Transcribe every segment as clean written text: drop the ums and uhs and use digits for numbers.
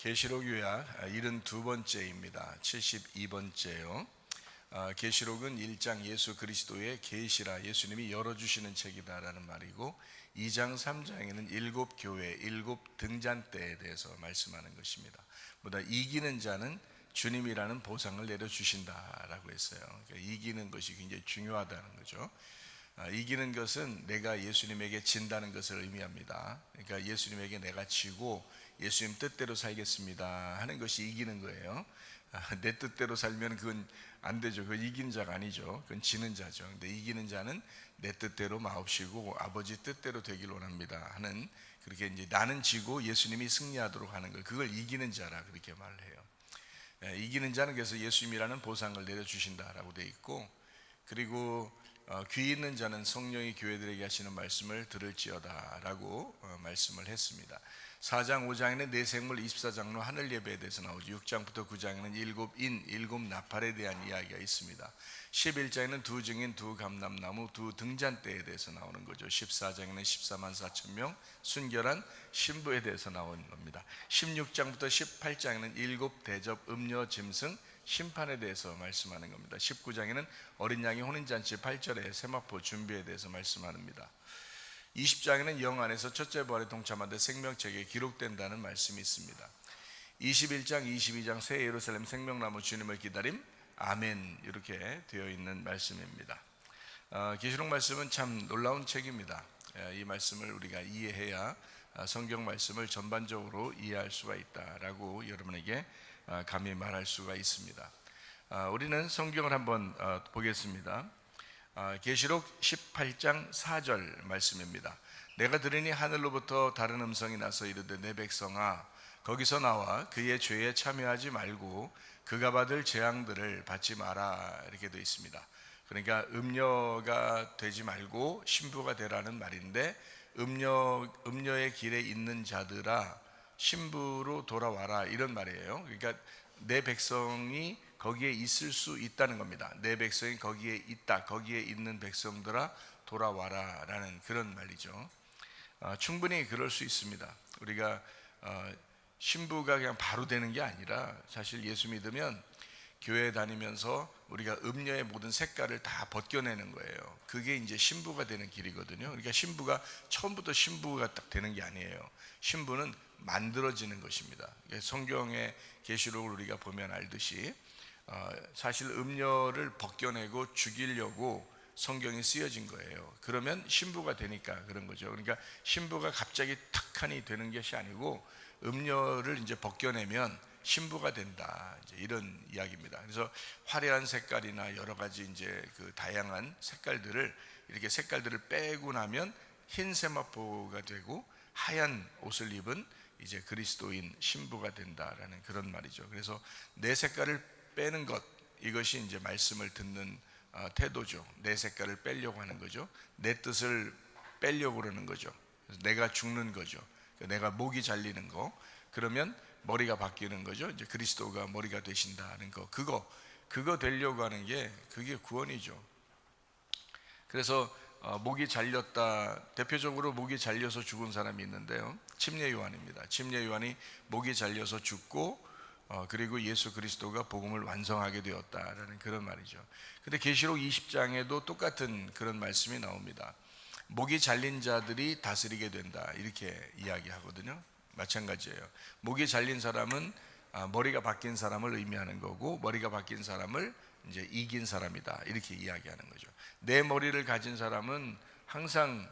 계시록 요약 72번째입니다. 72번째요. 계시록은 1장 예수 그리스도의 계시라, 예수님이 열어주시는 책이다라는 말이고, 2장 3장에는 7교회 7등잔대에 대해서 말씀하는 것입니다. 보다 이기는 자는 주님이라는 보상을 내려주신다라고 했어요. 그러니까 이기는 것이 굉장히 중요하다는 거죠. 이기는 것은 내가 예수님에게 진다는 것을 의미합니다. 그러니까 예수님에게 내가 지고 예수님 뜻대로 살겠습니다 하는 것이 이기는 거예요. 내 뜻대로 살면 그건 안 되죠. 그건 이기는 자가 아니죠. 그건 지는 자죠. 근데 이기는 자는 내 뜻대로 마옵시고 아버지 뜻대로 되길 원합니다 하는, 그렇게 이제 나는 지고 예수님이 승리하도록 하는 걸, 그걸 이기는 자라 그렇게 말을 해요. 이기는 자는 그래서 예수님이라는 보상을 내려주신다라고 되어 있고, 그리고 귀 있는 자는 성령이 교회들에게 하시는 말씀을 들을지어다 라고 말씀을 했습니다. 4장 5장에는 네 생물 24장로 하늘 예배에 대해서 나오죠. 6장부터 9장에는 7인 7나팔에 대한 이야기가 있습니다. 11장에는 두 증인 두 감람나무 두 등잔대에 대해서 나오는 거죠. 14장에는 14만 4천 명 순결한 신부에 대해서 나오는 겁니다. 16장부터 18장에는 7 대접 음료 짐승 심판에 대해서 말씀하는 겁니다. 19장에는 어린 양의 혼인잔치 8절에 세마포 준비에 대해서 말씀합니다. 20장에는 영 안에서 첫째 부활에 동참한 데 생명책에 기록된다는 말씀이 있습니다. 21장 22장 새 예루살렘 생명나무 주님을 기다림 아멘, 이렇게 되어 있는 말씀입니다. 계시록 말씀은 참 놀라운 책입니다. 이 말씀을 우리가 이해해야 성경 말씀을 전반적으로 이해할 수가 있다라고 여러분에게 감히 말할 수가 있습니다. 우리는 성경을 한번 보겠습니다. 계시록 18장 4절 말씀입니다. 내가 들으니 하늘로부터 다른 음성이 나서 이르되 내 백성아 거기서 나와 그의 죄에 참여하지 말고 그가 받을 재앙들을 받지 마라, 이렇게 되어 있습니다. 그러니까 음녀가 되지 말고 신부가 되라는 말인데, 음녀의 길에 있는 자들아 신부로 돌아와라, 이런 말이에요. 그러니까 내 백성이 거기에 있을 수 있다는 겁니다. 내 백성이 거기에 있다, 거기에 있는 백성들아 돌아와라 라는 그런 말이죠. 충분히 그럴 수 있습니다. 우리가 신부가 그냥 바로 되는 게 아니라, 사실 예수 믿으면 교회 다니면서 우리가 음녀의 모든 색깔을 다 벗겨내는 거예요. 그게 이제 신부가 되는 길이거든요. 그러니까 신부가 처음부터 신부가 딱 되는 게 아니에요. 신부는 만들어지는 것입니다. 성경의 계시록을 우리가 보면 알듯이 사실 음녀를 벗겨내고 죽이려고 성경이 쓰여진 거예요. 그러면 신부가 되니까 그런 거죠. 그러니까 신부가 갑자기 탁하니 되는 것이 아니고 음녀를 이제 벗겨내면 신부가 된다, 이제 이런 이야기입니다. 그래서 화려한 색깔이나 여러 가지 이제 그 다양한 색깔들을, 이렇게 색깔들을 빼고 나면 흰 세마포가 되고 하얀 옷을 입은 이제 그리스도인 신부가 된다라는 그런 말이죠. 그래서 내 색깔을 빼는 것, 이것이 이제 말씀을 듣는 태도죠. 내 색깔을 빼려고 하는 거죠. 내 뜻을 빼려고 그러는 거죠. 그래서 내가 죽는 거죠. 내가 목이 잘리는 거, 그러면 머리가 바뀌는 거죠. 이제 그리스도가 머리가 되신다는 거, 그거 되려고 하는 게, 그게 구원이죠. 그래서 목이 잘렸다, 대표적으로 목이 잘려서 죽은 사람이 있는데요, 침례 요한입니다. 침례 요한이 목이 잘려서 죽고 그리고 예수 그리스도가 복음을 완성하게 되었다라는 그런 말이죠. 근데 계시록 20장에도 똑같은 그런 말씀이 나옵니다. 목이 잘린 자들이 다스리게 된다, 이렇게 이야기하거든요. 마찬가지예요. 목이 잘린 사람은 머리가 바뀐 사람을 의미하는 거고, 머리가 바뀐 사람을 이제 이긴 사람이다, 이렇게 이야기하는 거죠. 내 머리를 가진 사람은 항상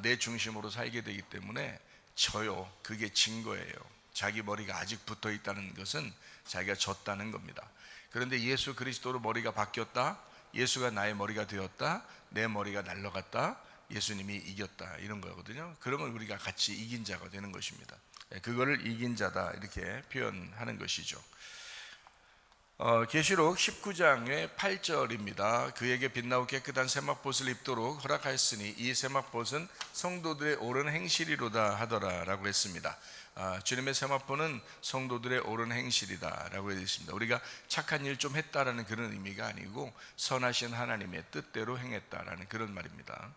내 중심으로 살게 되기 때문에 져요. 그게 진 거예요. 자기 머리가 아직 붙어 있다는 것은 자기가 졌다는 겁니다. 그런데 예수 그리스도로 머리가 바뀌었다, 예수가 나의 머리가 되었다, 내 머리가 날아갔다, 예수님이 이겼다, 이런 거거든요. 그러면 우리가 같이 이긴 자가 되는 것입니다. 그거를 이긴 자다, 이렇게 표현하는 것이죠. 계시록 19장의 8절입니다. 그에게 빛나고 깨끗한 세마포옷을 입도록 허락하였으니 이 세마포옷은 성도들의 옳은 행실이로다 하더라 라고 했습니다. 주님의 세마포는 성도들의 옳은 행실이다 라고 되어 있습니다. 우리가 착한 일 좀 했다라는 그런 의미가 아니고 선하신 하나님의 뜻대로 행했다라는 그런 말입니다.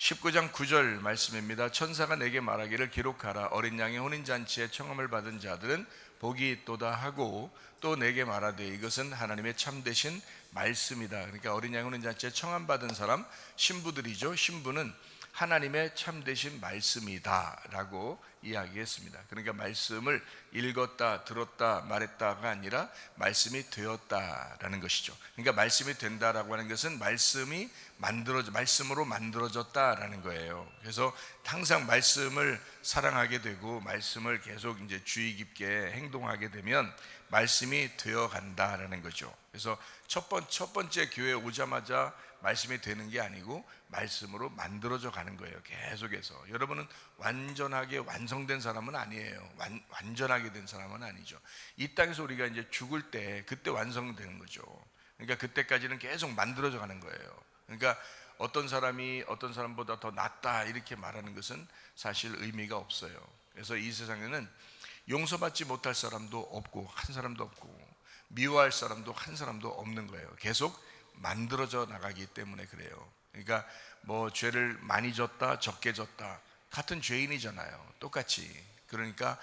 19장 9절 말씀입니다. 천사가 내게 말하기를 기록하라. 어린 양의 혼인잔치에 청함을 받은 자들은 복이 있도다 하고, 또 내게 말하되 이것은 하나님의 참되신 말씀이다. 그러니까 어린 양의 혼인잔치에 청함 받은 사람, 신부들이죠. 신부는 하나님의 참되신 말씀이다 라고 이야기했습니다. 그러니까 말씀을 읽었다, 들었다, 말했다가 아니라 말씀이 되었다라는 것이죠. 그러니까 말씀이 된다라고 하는 것은 말씀으로 만들어졌다라는 거예요. 그래서 항상 말씀을 사랑하게 되고 말씀을 계속 이제 주의 깊게 행동하게 되면 말씀이 되어 간다라는 거죠. 그래서 첫 번째 교회에 오자마자 말씀이 되는 게 아니고 말씀으로 만들어져 가는 거예요. 계속해서. 여러분은 완전하게 완성된 사람은 아니에요. 완전하게 된 사람은 아니죠. 이 땅에서 우리가 이제 죽을 때 그때 완성되는 거죠. 그러니까 그때까지는 계속 만들어져 가는 거예요. 그러니까 어떤 사람이 어떤 사람보다 더 낫다 이렇게 말하는 것은 사실 의미가 없어요. 그래서 이 세상에는 용서받지 못할 사람도 없고 한 사람도 없고 미워할 사람도 한 사람도 없는 거예요. 계속 만들어져 나가기 때문에 그래요. 그러니까 뭐 죄를 많이 졌다 적게 졌다 같은 죄인이잖아요. 똑같이. 그러니까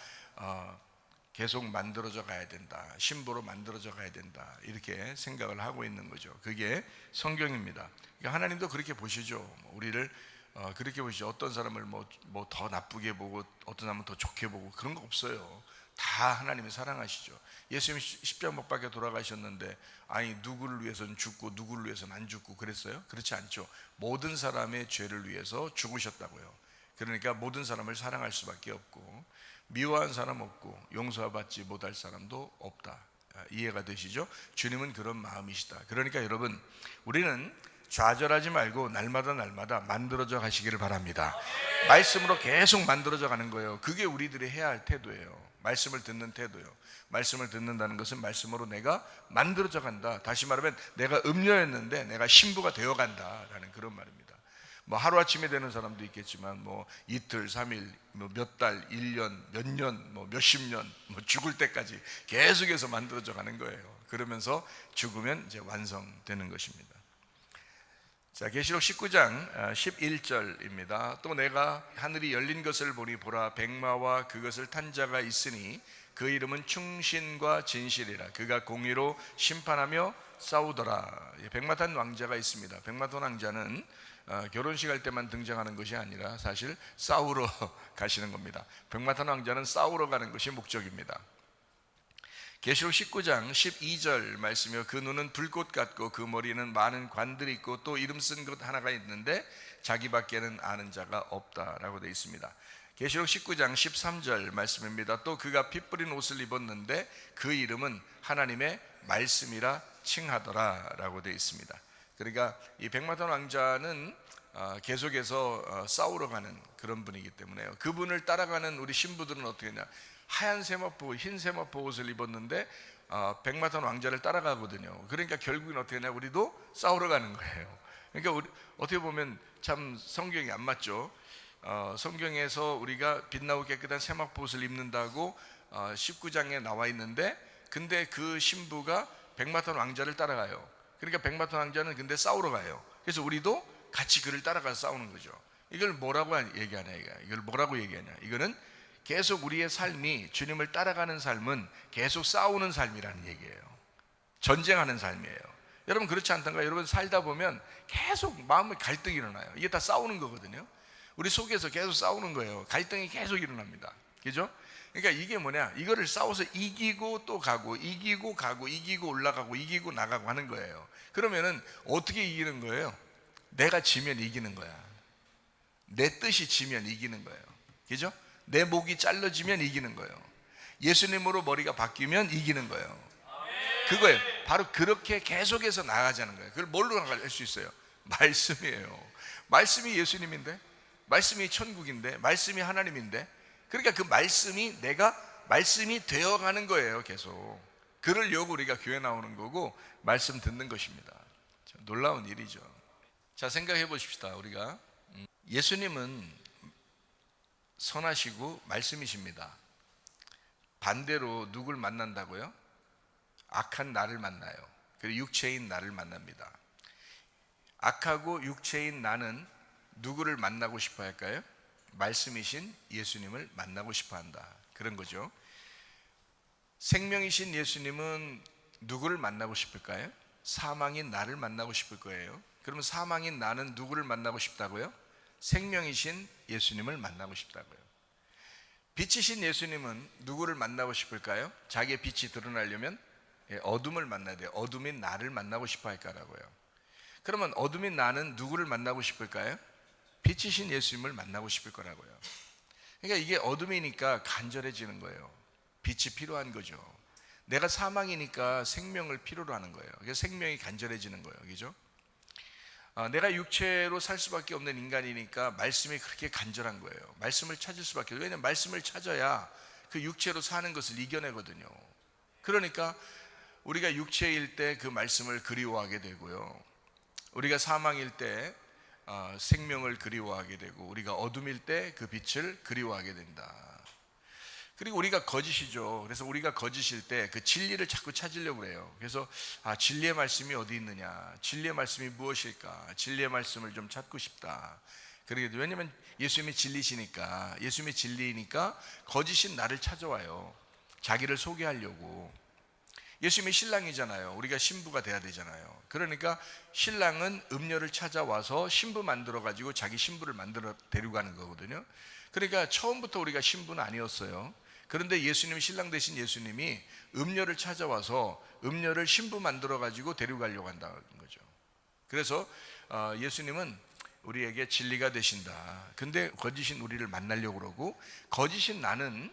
계속 만들어져 가야 된다, 신부로 만들어져 가야 된다 이렇게 생각을 하고 있는 거죠. 그게 성경입니다. 그러니까 하나님도 그렇게 보시죠. 우리를 그렇게 보시죠. 어떤 사람을 뭐 더 나쁘게 보고 어떤 사람은 더 좋게 보고 그런 거 없어요. 다 하나님이 사랑하시죠. 예수님이 십자가 못 박혀 돌아가셨는데 아니 누구를 위해서는 죽고 누구를 위해서는 안 죽고 그랬어요? 그렇지 않죠. 모든 사람의 죄를 위해서 죽으셨다고요. 그러니까 모든 사람을 사랑할 수밖에 없고 미워한 사람 없고 용서받지 못할 사람도 없다. 이해가 되시죠? 주님은 그런 마음이시다. 그러니까 여러분, 우리는 좌절하지 말고 날마다 만들어져 가시기를 바랍니다. 말씀으로 계속 만들어져 가는 거예요. 그게 우리들이 해야 할 태도예요. 말씀을 듣는 태도요. 말씀을 듣는다는 것은 말씀으로 내가 만들어져 간다. 다시 말하면 내가 음녀였는데 내가 신부가 되어 간다라는 그런 말입니다. 뭐 하루아침에 되는 사람도 있겠지만 뭐 이틀, 3일, 뭐 몇 달, 1년, 몇 년, 뭐 몇십 년, 뭐 죽을 때까지 계속해서 만들어져 가는 거예요. 그러면서 죽으면 이제 완성되는 것입니다. 자, 계시록 19장 11절입니다. 또 내가 하늘이 열린 것을 보니 보라 백마와 그것을 탄 자가 있으니 그 이름은 충신과 진실이라. 그가 공의로 심판하며 싸우더라. 백마 탄 왕자가 있습니다. 백마 탄 왕자는 결혼식 할 때만 등장하는 것이 아니라 사실 싸우러 가시는 겁니다. 백마 탄 왕자는 싸우러 가는 것이 목적입니다. 계시록 19장 12절 말씀이요. 그 눈은 불꽃 같고 그 머리는 많은 관들이 있고 또 이름 쓴 것 하나가 있는데 자기밖에는 아는 자가 없다라고 되어 있습니다. 계시록 19장 13절 말씀입니다. 또 그가 피 뿌린 옷을 입었는데 그 이름은 하나님의 말씀이라 칭하더라 라고 되어 있습니다. 그러니까 이 백마탄 왕자는 계속해서 싸우러 가는 그런 분이기 때문에요. 그분을 따라가는 우리 신부들은 어떻게 했냐, 하얀 세마포, 흰 세마포 옷을 입었는데 백마탄 왕자를 따라가거든요. 그러니까 결국은 어떻게 하냐, 우리도 싸우러 가는 거예요. 그러니까 우리 어떻게 보면 참 성경이 안 맞죠. 성경에서 우리가 빛나고 깨끗한 세마포 옷을 입는다고 19장에 나와 있는데, 근데 그 신부가 백마탄 왕자를 따라가요. 그러니까 백마탄 왕자는 근데 싸우러 가요. 그래서 우리도 같이 그를 따라가서 싸우는 거죠. 이걸 뭐라고 얘기하냐, 이걸 뭐라고 얘기하냐, 이거는 계속 우리의 삶이, 주님을 따라가는 삶은 계속 싸우는 삶이라는 얘기예요. 전쟁하는 삶이에요. 여러분 그렇지 않던가요? 여러분 살다 보면 계속 마음에 갈등이 일어나요. 이게 다 싸우는 거거든요. 우리 속에서 계속 싸우는 거예요. 갈등이 계속 일어납니다. 그죠? 그러니까 이게 뭐냐, 이거를 싸워서 이기고 또 가고 이기고 가고 이기고 올라가고 이기고 나가고 하는 거예요. 그러면은 어떻게 이기는 거예요? 내가 지면 이기는 거야. 내 뜻이 지면 이기는 거예요. 그죠? 내 목이 잘라지면 이기는 거예요. 예수님으로 머리가 바뀌면 이기는 거예요. 그거예요. 바로 그렇게 계속해서 나가자는 거예요. 그걸 뭘로 나갈 수 있어요? 말씀이에요. 말씀이 예수님인데, 말씀이 천국인데, 말씀이 하나님인데, 그러니까 그 말씀이 내가 말씀이 되어가는 거예요. 계속 그러려고 우리가 교회 나오는 거고 말씀 듣는 것입니다. 놀라운 일이죠. 자, 생각해 보십시다. 우리가 예수님은 선하시고 말씀이십니다. 반대로 누굴 만난다고요? 악한 나를 만나요. 그리고 육체인 나를 만납니다. 악하고 육체인 나는 누구를 만나고 싶어 할까요? 말씀이신 예수님을 만나고 싶어 한다, 그런 거죠. 생명이신 예수님은 누구를 만나고 싶을까요? 사망인 나를 만나고 싶을 거예요. 그러면 사망인 나는 누구를 만나고 싶다고요? 생명이신 예수님을 만나고 싶다고요. 빛이신 예수님은 누구를 만나고 싶을까요? 자기의 빛이 드러나려면 어둠을 만나야 돼요. 어둠인 나를 만나고 싶어 할까라고요. 그러면 어둠인 나는 누구를 만나고 싶을까요? 빛이신 예수님을 만나고 싶을 거라고요. 그러니까 이게 어둠이니까 간절해지는 거예요. 빛이 필요한 거죠. 내가 사망이니까 생명을 필요로 하는 거예요. 그래서 생명이 간절해지는 거예요. 그죠? 내가 육체로 살 수밖에 없는 인간이니까 말씀이 그렇게 간절한 거예요. 말씀을 찾을 수밖에 없어요. 왜냐하면 말씀을 찾아야 그 육체로 사는 것을 이겨내거든요. 그러니까 우리가 육체일 때 그 말씀을 그리워하게 되고요, 우리가 사망일 때 생명을 그리워하게 되고, 우리가 어둠일 때 그 빛을 그리워하게 된다. 그리고 우리가 거짓이죠. 그래서 우리가 거짓일 때 그 진리를 자꾸 찾으려고 해요. 그래서 진리의 말씀이 어디 있느냐, 진리의 말씀이 무엇일까, 진리의 말씀을 좀 찾고 싶다. 왜냐하면 예수님이 진리시니까, 예수님이 진리니까 거짓인 나를 찾아와요. 자기를 소개하려고. 예수님이 신랑이잖아요. 우리가 신부가 돼야 되잖아요. 그러니까 신랑은 음녀를 찾아와서 신부 만들어 가지고 자기 신부를 만들어 데려가는 거거든요. 그러니까 처음부터 우리가 신부는 아니었어요. 그런데 예수님이, 신랑 되신 예수님이 음녀를 찾아와서 음녀를 신부 만들어 가지고 데려가려고 한다는 거죠. 그래서 예수님은 우리에게 진리가 되신다. 근데 거짓인 우리를 만나려고 그러고, 거짓인 나는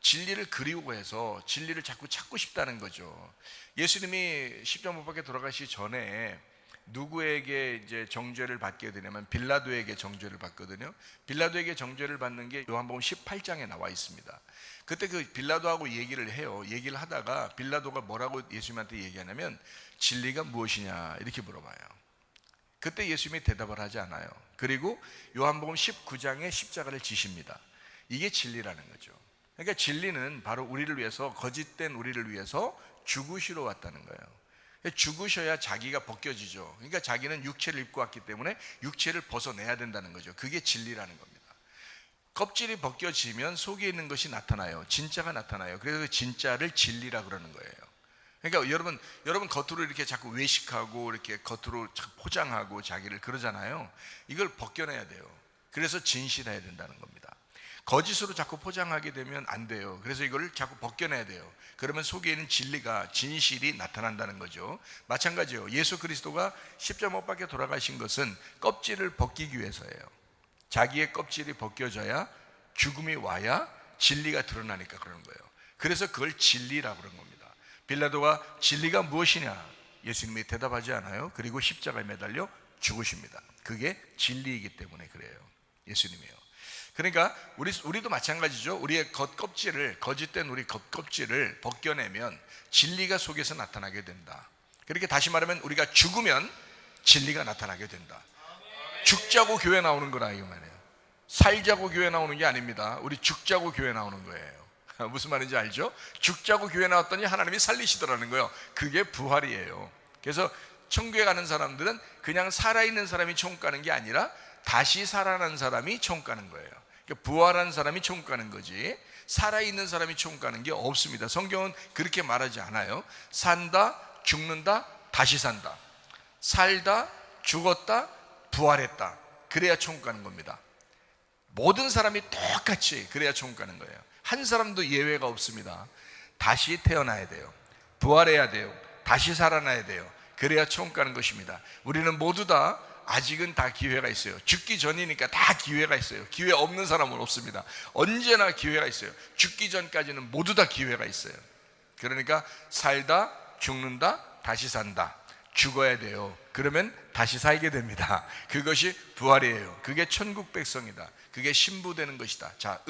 진리를 그리워해서 진리를 자꾸 찾고 싶다는 거죠. 예수님이 십자가 못 박혀 돌아가시기 전에 누구에게 이제 정죄를 받게 되냐면 빌라도에게 정죄를 받거든요. 빌라도에게 정죄를 받는 게 요한복음 18장에 나와 있습니다. 그때 그 빌라도하고 얘기를 해요. 얘기를 하다가 빌라도가 뭐라고 예수님한테 얘기하냐면 진리가 무엇이냐 이렇게 물어봐요. 그때 예수님이 대답을 하지 않아요. 그리고 요한복음 19장에 십자가를 지십니다. 이게 진리라는 거죠. 그러니까 진리는 바로 우리를 위해서, 거짓된 우리를 위해서 죽으시러 왔다는 거예요. 죽으셔야 자기가 벗겨지죠. 그러니까 자기는 육체를 입고 왔기 때문에 육체를 벗어내야 된다는 거죠. 그게 진리라는 겁니다. 껍질이 벗겨지면 속에 있는 것이 나타나요. 진짜가 나타나요. 그래서 그 진짜를 진리라 그러는 거예요. 그러니까 여러분 겉으로 이렇게 자꾸 외식하고 이렇게 겉으로 자꾸 포장하고 자기를 그러잖아요. 이걸 벗겨내야 돼요. 그래서 진실해야 된다는 겁니다. 거짓으로 자꾸 포장하게 되면 안 돼요. 그래서 이걸 자꾸 벗겨내야 돼요. 그러면 속에 있는 진리가, 진실이 나타난다는 거죠. 마찬가지예요. 예수 그리스도가 십자가 못 박혀 돌아가신 것은 껍질을 벗기기 위해서예요. 자기의 껍질이 벗겨져야, 죽음이 와야 진리가 드러나니까 그러는 거예요. 그래서 그걸 진리라고 그런 겁니다. 빌라도가 진리가 무엇이냐, 예수님이 대답하지 않아요. 그리고 십자가에 매달려 죽으십니다. 그게 진리이기 때문에 그래요. 예수님이요. 그러니까 우리도 마찬가지죠. 우리의 겉껍질을, 거짓된 우리 겉껍질을 벗겨내면 진리가 속에서 나타나게 된다. 그렇게 다시 말하면 우리가 죽으면 진리가 나타나게 된다. 죽자고 교회 나오는 거라 이 말이에요. 살자고 교회 나오는 게 아닙니다. 우리 죽자고 교회 나오는 거예요. 무슨 말인지 알죠? 죽자고 교회 나왔더니 하나님이 살리시더라는 거예요. 그게 부활이에요. 그래서 천국에 가는 사람들은 그냥 살아있는 사람이 천국 가는 게 아니라 다시 살아난 사람이 천국 가는 거예요. 그러니까 부활한 사람이 천국 가는 거지, 살아있는 사람이 천국 가는 게 없습니다. 성경은 그렇게 말하지 않아요. 산다, 죽는다, 다시 산다. 살다, 죽었다, 부활했다. 그래야 천국 가는 겁니다. 모든 사람이 똑같이 그래야 천국 가는 거예요. 한 사람도 예외가 없습니다. 다시 태어나야 돼요. 부활해야 돼요. 다시 살아나야 돼요. 그래야 천국 가는 것입니다. 우리는 모두 다 아직은 다 기회가 있어요. 죽기 전이니까 다 기회가 있어요. 기회 없는 사람은 없습니다. 언제나 기회가 있어요. 죽기 전까지는 모두 다 기회가 있어요. 그러니까 살다, 죽는다, 다시 산다. 죽어야 돼요. 그러면 다시 살게 됩니다. 그것이 부활이에요. 그게 천국 백성이다. 그게 신부되는 것이다. 자,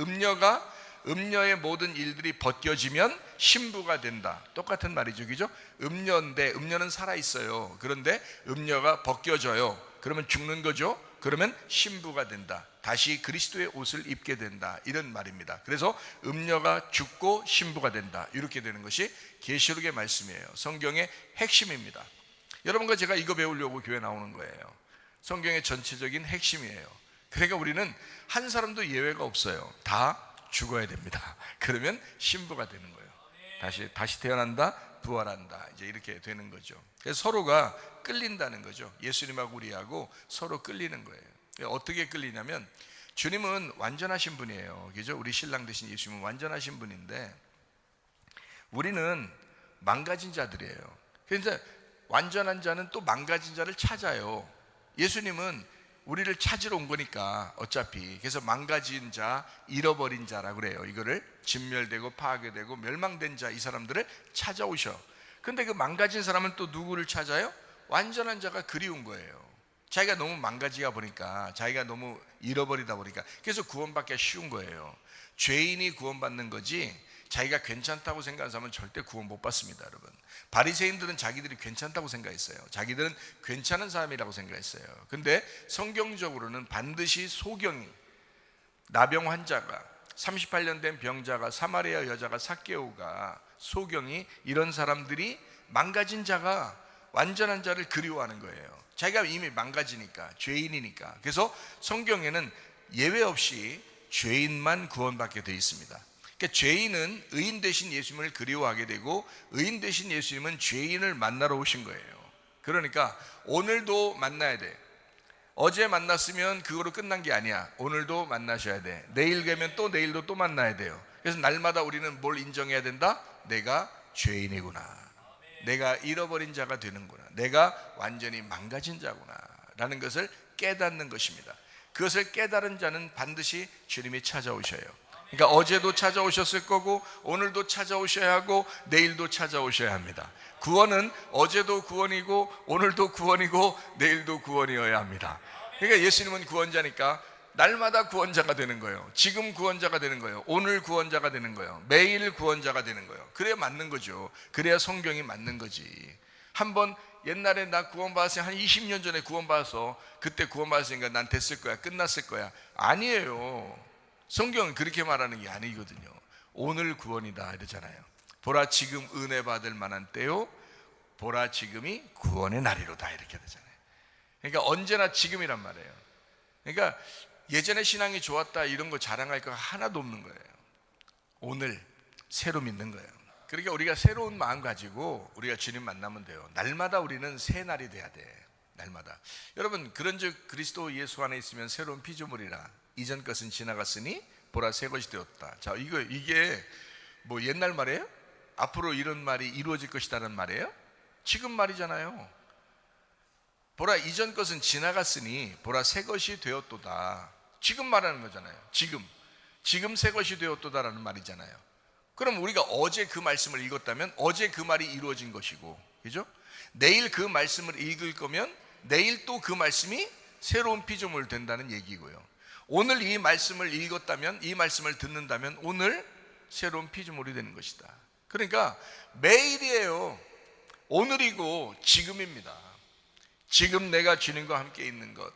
음녀의 모든 일들이 벗겨지면 신부가 된다. 똑같은 말이죠, 그죠? 음녀인데, 음녀는 살아있어요. 그런데 음녀가 벗겨져요. 그러면 죽는 거죠. 그러면 신부가 된다. 다시 그리스도의 옷을 입게 된다. 이런 말입니다. 그래서 음녀가 죽고 신부가 된다. 이렇게 되는 것이 계시록의 말씀이에요. 성경의 핵심입니다. 여러분과 제가 이거 배우려고 교회 나오는 거예요. 성경의 전체적인 핵심이에요. 그러니까 우리는 한 사람도 예외가 없어요. 다 죽어야 됩니다. 그러면 신부가 되는 거예요. 다시 태어난다, 부활한다, 이제 이렇게 되는 거죠. 그래서 서로가 끌린다는 거죠. 예수님하고 우리하고 서로 끌리는 거예요. 어떻게 끌리냐면, 주님은 완전하신 분이에요. 그죠? 우리 신랑 되신 예수님은 완전하신 분인데, 우리는 망가진 자들이에요. 그래서 완전한 자는 또 망가진 자를 찾아요. 예수님은 우리를 찾으러 온 거니까 어차피. 그래서 망가진 자, 잃어버린 자라고 그래요. 이거를 진멸되고 파괴되고 멸망된 자, 이 사람들을 찾아오셔. 근데 그 망가진 사람은 또 누구를 찾아요? 완전한 자가 그리운 거예요. 자기가 너무 망가지다 보니까, 자기가 너무 잃어버리다 보니까. 그래서 구원받기가 쉬운 거예요. 죄인이 구원받는 거지, 자기가 괜찮다고 생각하는 사람은 절대 구원 못 받습니다, 여러분. 바리새인들은 자기들이 괜찮다고 생각했어요. 자기들은 괜찮은 사람이라고 생각했어요. 근데 성경적으로는 반드시 소경이, 나병 환자가, 38년 된 병자가, 사마리아 여자가, 삭개오가, 소경이, 이런 사람들이 망가진 자가 완전한 자를 그리워하는 거예요. 자기가 이미 망가지니까, 죄인이니까. 그래서 성경에는 예외 없이 죄인만 구원받게 되어 있습니다. 그러니까 죄인은 의인 되신 예수님을 그리워하게 되고, 의인 되신 예수님은 죄인을 만나러 오신 거예요. 그러니까 오늘도 만나야 돼. 어제 만났으면 그거로 끝난 게 아니야. 오늘도 만나셔야 돼. 내일 가면 또 내일도 또 만나야 돼요. 그래서 날마다 우리는 뭘 인정해야 된다? 내가 죄인이구나, 내가 잃어버린 자가 되는구나, 내가 완전히 망가진 자구나 라는 것을 깨닫는 것입니다. 그것을 깨달은 자는 반드시 주님이 찾아오셔요. 그러니까 어제도 찾아오셨을 거고, 오늘도 찾아오셔야 하고, 내일도 찾아오셔야 합니다. 구원은 어제도 구원이고, 오늘도 구원이고, 내일도 구원이어야 합니다. 그러니까 예수님은 구원자니까 날마다 구원자가 되는 거예요. 지금 구원자가 되는 거예요. 오늘 구원자가 되는 거예요. 매일 구원자가 되는 거예요. 그래야 맞는 거죠. 그래야 성경이 맞는 거지. 한번 옛날에 나 구원받았으니, 한 20년 전에 구원받아서 그때 구원받았으니까 난 됐을 거야, 끝났을 거야. 아니에요. 성경은 그렇게 말하는 게 아니거든요. 오늘 구원이다 이러잖아요. 보라 지금 은혜 받을 만한 때요, 보라 지금이 구원의 날이로다, 이렇게 되잖아요. 그러니까 언제나 지금이란 말이에요. 그러니까 예전에 신앙이 좋았다 이런 거 자랑할 거 하나도 없는 거예요. 오늘 새로 믿는 거예요. 그러니까 우리가 새로운 마음 가지고 우리가 주님 만나면 돼요. 날마다 우리는 새 날이 돼야 돼. 날마다. 여러분, 그런즉 그리스도 예수 안에 있으면 새로운 피조물이라, 이전 것은 지나갔으니 보라 새 것이 되었다. 자, 이게 뭐 옛날 말이에요? 앞으로 이런 말이 이루어질 것이다라는 말이에요? 지금 말이잖아요. 보라 이전 것은 지나갔으니 보라 새 것이 되었도다. 지금 말하는 거잖아요. 지금 새 것이 되었도다라는 말이잖아요. 그럼 우리가 어제 그 말씀을 읽었다면 어제 그 말이 이루어진 것이고, 그죠? 내일 그 말씀을 읽을 거면 내일 또 그 말씀이 새로운 피조물 된다는 얘기고요. 오늘 이 말씀을 읽었다면, 이 말씀을 듣는다면 오늘 새로운 피조물이 되는 것이다. 그러니까 매일이에요. 오늘이고 지금입니다. 지금 내가 주님과 함께 있는 것,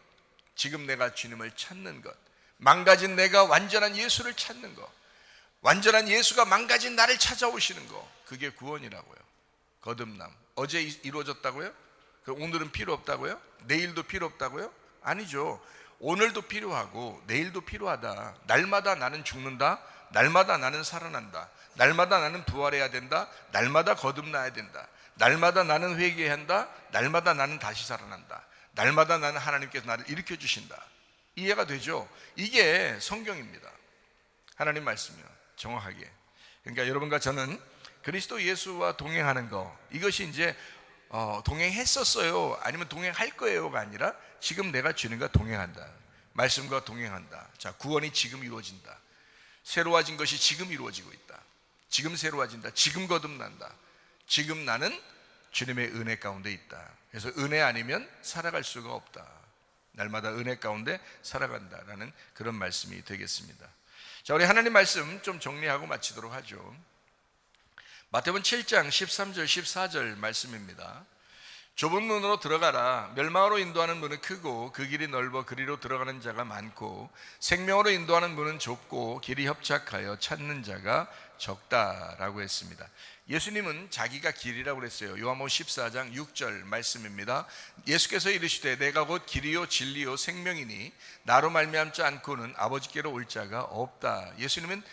지금 내가 주님을 찾는 것, 망가진 내가 완전한 예수를 찾는 것, 완전한 예수가 망가진 나를 찾아오시는 것, 그게 구원이라고요. 거듭남. 어제 이루어졌다고요? 오늘은 필요 없다고요? 내일도 필요 없다고요? 아니죠. 오늘도 필요하고 내일도 필요하다. 날마다 나는 죽는다, 날마다 나는 살아난다, 날마다 나는 부활해야 된다, 날마다 거듭나야 된다, 날마다 나는 회개해야 한다, 날마다 나는 다시 살아난다, 날마다 나는 하나님께서 나를 일으켜 주신다. 이해가 되죠? 이게 성경입니다. 하나님 말씀이요, 정확하게. 그러니까 여러분과 저는 그리스도 예수와 동행하는 거, 이것이 이제 동행했었어요, 아니면 동행할 거예요가 아니라 지금 내가 주님과 동행한다, 말씀과 동행한다. 자, 구원이 지금 이루어진다. 새로워진 것이 지금 이루어지고 있다. 지금 새로워진다. 지금 거듭난다. 지금 나는 주님의 은혜 가운데 있다. 그래서 은혜 아니면 살아갈 수가 없다. 날마다 은혜 가운데 살아간다라는 그런 말씀이 되겠습니다. 자, 우리 하나님 말씀 좀 정리하고 마치도록 하죠. 마태복음 7장 13절 14절 말씀입니다. 좁은 문으로 들어가라. 멸망으로 인도하는 문은 크고 그 길이 넓어 그리로 들어가는 자가 많고 생명으로 인도하는 문은 좁고 길이 협착하여 찾는 자가 적다라고 했습니다. 예수님은 자기가 길이라고 그랬어요. 요한복음 14장 6절 말씀입니다. 예수께서 이르시되 내가 곧 길이요 진리요 생명이니 나로 말미암지 않고는 아버지께로 올 자가 없다. 예수님은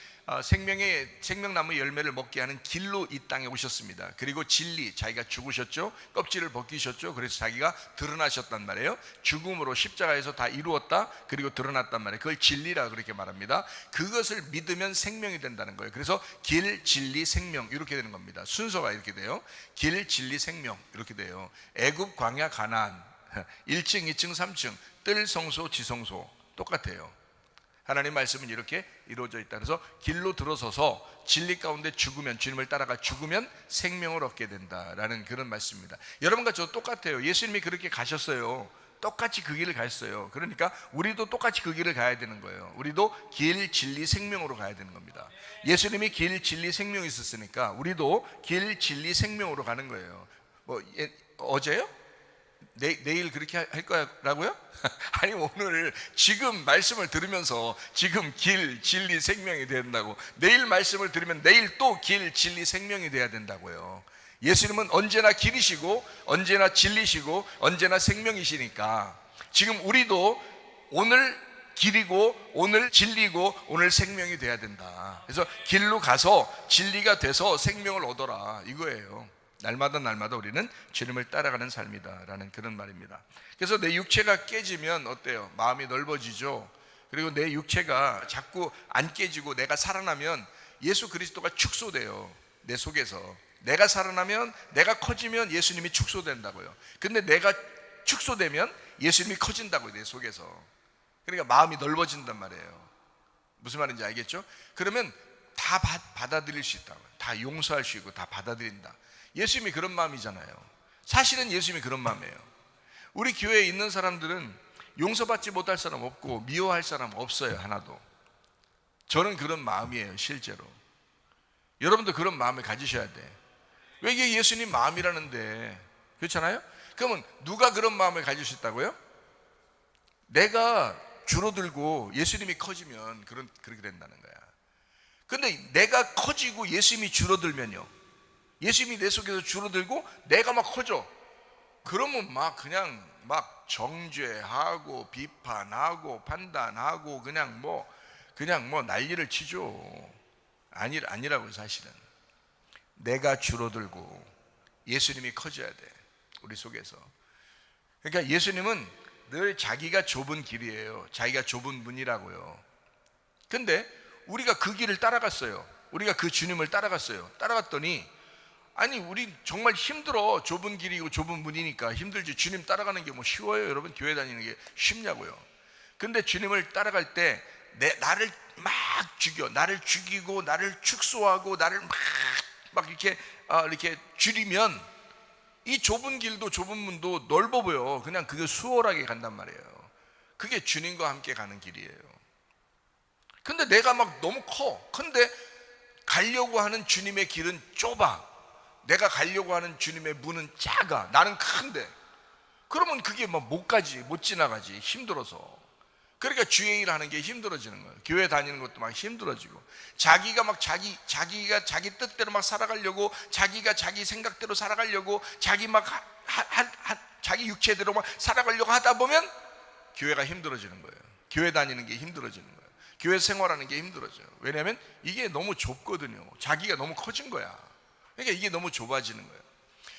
생명나무 열매를 먹게 하는 길로 이 땅에 오셨습니다. 그리고 진리, 자기가 죽으셨죠. 껍질을 벗기셨죠. 그래서 자기가 드러나셨단 말이에요. 죽음으로 십자가에서 다 이루었다. 그리고 드러났단 말이에요. 그걸 진리라 그렇게 말합니다. 그것을 믿으면 생명이 된다는 거예요. 그래서 길, 진리, 생명 이렇게 되는 겁니다. 순서가 이렇게 돼요. 길, 진리, 생명 이렇게 돼요. 애굽, 광야, 가나안 1층, 2층, 3층 뜰, 성소, 지성소 똑같아요. 하나님 말씀은 이렇게 이루어져 있다. 그래서 길로 들어서서 진리 가운데 죽으면, 주님을 따라가 죽으면 생명을 얻게 된다라는 그런 말씀입니다. 여러분과 저 똑같아요. 예수님이 그렇게 가셨어요. 똑같이 그 길을 가셨어요. 그러니까 우리도 똑같이 그 길을 가야 되는 거예요. 우리도 길, 진리, 생명으로 가야 되는 겁니다. 예수님이 길, 진리, 생명이 있었으니까 우리도 길, 진리, 생명으로 가는 거예요. 어제요? 내일 그렇게 할 거라고요? 아니 오늘 지금 말씀을 들으면서 지금 길, 진리, 생명이 된다고. 내일 말씀을 들으면 내일 또 길, 진리, 생명이 돼야 된다고요. 예수님은 언제나 길이시고 언제나 진리시고 언제나 생명이시니까 지금 우리도 오늘 길이고 오늘 진리고 오늘 생명이 돼야 된다. 그래서 길로 가서 진리가 돼서 생명을 얻어라 이거예요. 날마다 우리는 주님을 따라가는 삶이다라는 그런 말입니다. 그래서 내 육체가 깨지면 어때요? 마음이 넓어지죠. 그리고 내 육체가 자꾸 안 깨지고 내가 살아나면 예수 그리스도가 축소돼요. 내 속에서 내가 살아나면, 내가 커지면 예수님이 축소된다고요. 근데 내가 축소되면 예수님이 커진다고요. 내 속에서. 그러니까 마음이 넓어진단 말이에요. 무슨 말인지 알겠죠? 그러면 다 받아들일 수 있다고요. 다 용서할 수 있고 다 받아들인다. 예수님이 그런 마음이잖아요. 사실은 예수님이 그런 마음이에요. 우리 교회에 있는 사람들은 용서받지 못할 사람 없고 미워할 사람 없어요. 하나도. 저는 그런 마음이에요. 실제로. 여러분도 그런 마음을 가지셔야 돼. 왜 이게 예수님 마음이라는데, 그렇잖아요? 그러면 누가 그런 마음을 가질 수 있다고요? 내가 줄어들고 예수님이 커지면 그렇게 된다는 거야. 근데 내가 커지고 예수님이 줄어들면요, 예수님이 내 속에서 줄어들고 내가 막 커져. 그러면 막 그냥 막 정죄하고 비판하고 판단하고 그냥 뭐 난리를 치죠. 아니라고요. 사실은 내가 줄어들고 예수님이 커져야 돼, 우리 속에서. 그러니까 예수님은 늘 자기가 좁은 길이에요. 자기가 좁은 문이라고요. 근데 우리가 그 길을 따라갔어요. 우리가 그 주님을 따라갔어요. 따라갔더니 아니 우리 정말 힘들어. 좁은 길이고 좁은 문이니까 힘들지. 주님 따라가는 게 뭐 쉬워요? 여러분, 교회 다니는 게 쉽냐고요. 근데 주님을 따라갈 때 나를 막 죽여, 나를 죽이고 나를 축소하고 나를 막 이렇게 줄이면 이 좁은 길도 좁은 문도 넓어 보여. 그냥 그게 수월하게 간단 말이에요. 그게 주님과 함께 가는 길이에요. 근데 내가 막 너무 커. 근데 가려고 하는 주님의 길은 좁아. 내가 가려고 하는 주님의 문은 작아. 나는 큰데. 그러면 그게 막 못 지나가지. 힘들어서. 그러니까 주의 일 하는 게 힘들어지는 거예요. 교회 다니는 것도 막 힘들어지고, 자기가 막 자기가 자기 뜻대로 막 살아가려고, 자기가 자기 생각대로 살아가려고, 자기 막 자기 육체대로 막 살아가려고 하다 보면 교회가 힘들어지는 거예요. 교회 다니는 게 힘들어지는 거예요. 교회 생활하는 게 힘들어져요. 왜냐하면 이게 너무 좁거든요. 자기가 너무 커진 거야. 그러니까 이게 너무 좁아지는 거예요.